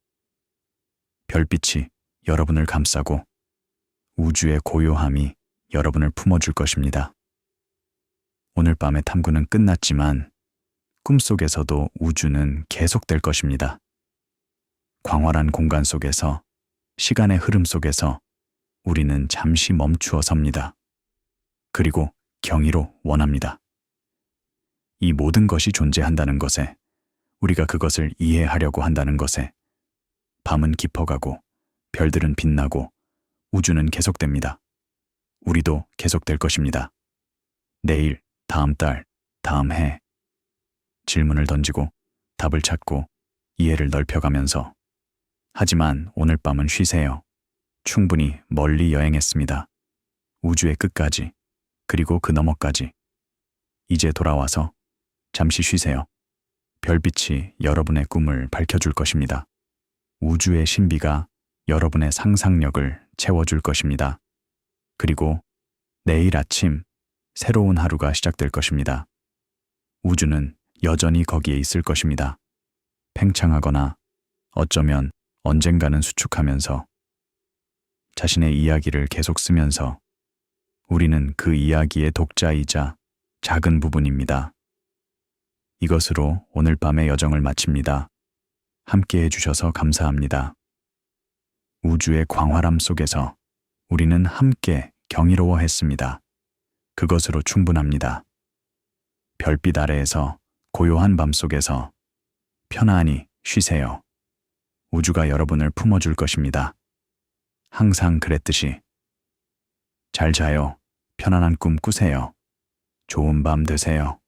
별빛이 여러분을 감싸고 우주의 고요함이 여러분을 품어줄 것입니다. 오늘 밤의 탐구는 끝났지만 꿈속에서도 우주는 계속될 것입니다. 광활한 공간 속에서, 시간의 흐름 속에서 우리는 잠시 멈추어 섭니다. 그리고 경의로 원합니다. 이 모든 것이 존재한다는 것에, 우리가 그것을 이해하려고 한다는 것에, 밤은 깊어가고 별들은 빛나고 우주는 계속됩니다. 우리도 계속될 것입니다. 내일, 다음 달, 다음 해. 질문을 던지고 답을 찾고 이해를 넓혀가면서. 하지만 오늘 밤은 쉬세요. 충분히 멀리 여행했습니다. 우주의 끝까지, 그리고 그 너머까지. 이제 돌아와서 잠시 쉬세요. 별빛이 여러분의 꿈을 밝혀줄 것입니다. 우주의 신비가 여러분의 상상력을 채워줄 것입니다. 그리고 내일 아침 새로운 하루가 시작될 것입니다. 우주는 여전히 거기에 있을 것입니다. 팽창하거나 어쩌면 언젠가는 수축하면서 자신의 이야기를 계속 쓰면서 우리는 그 이야기의 독자이자 작은 부분입니다. 이것으로 오늘 밤의 여정을 마칩니다. 함께 해주셔서 감사합니다. 우주의 광활함 속에서 우리는 함께 경이로워했습니다. 그것으로 충분합니다. 별빛 아래에서 고요한 밤 속에서 편안히 쉬세요. 우주가 여러분을 품어줄 것입니다. 항상 그랬듯이. 잘 자요. 편안한 꿈 꾸세요. 좋은 밤 되세요.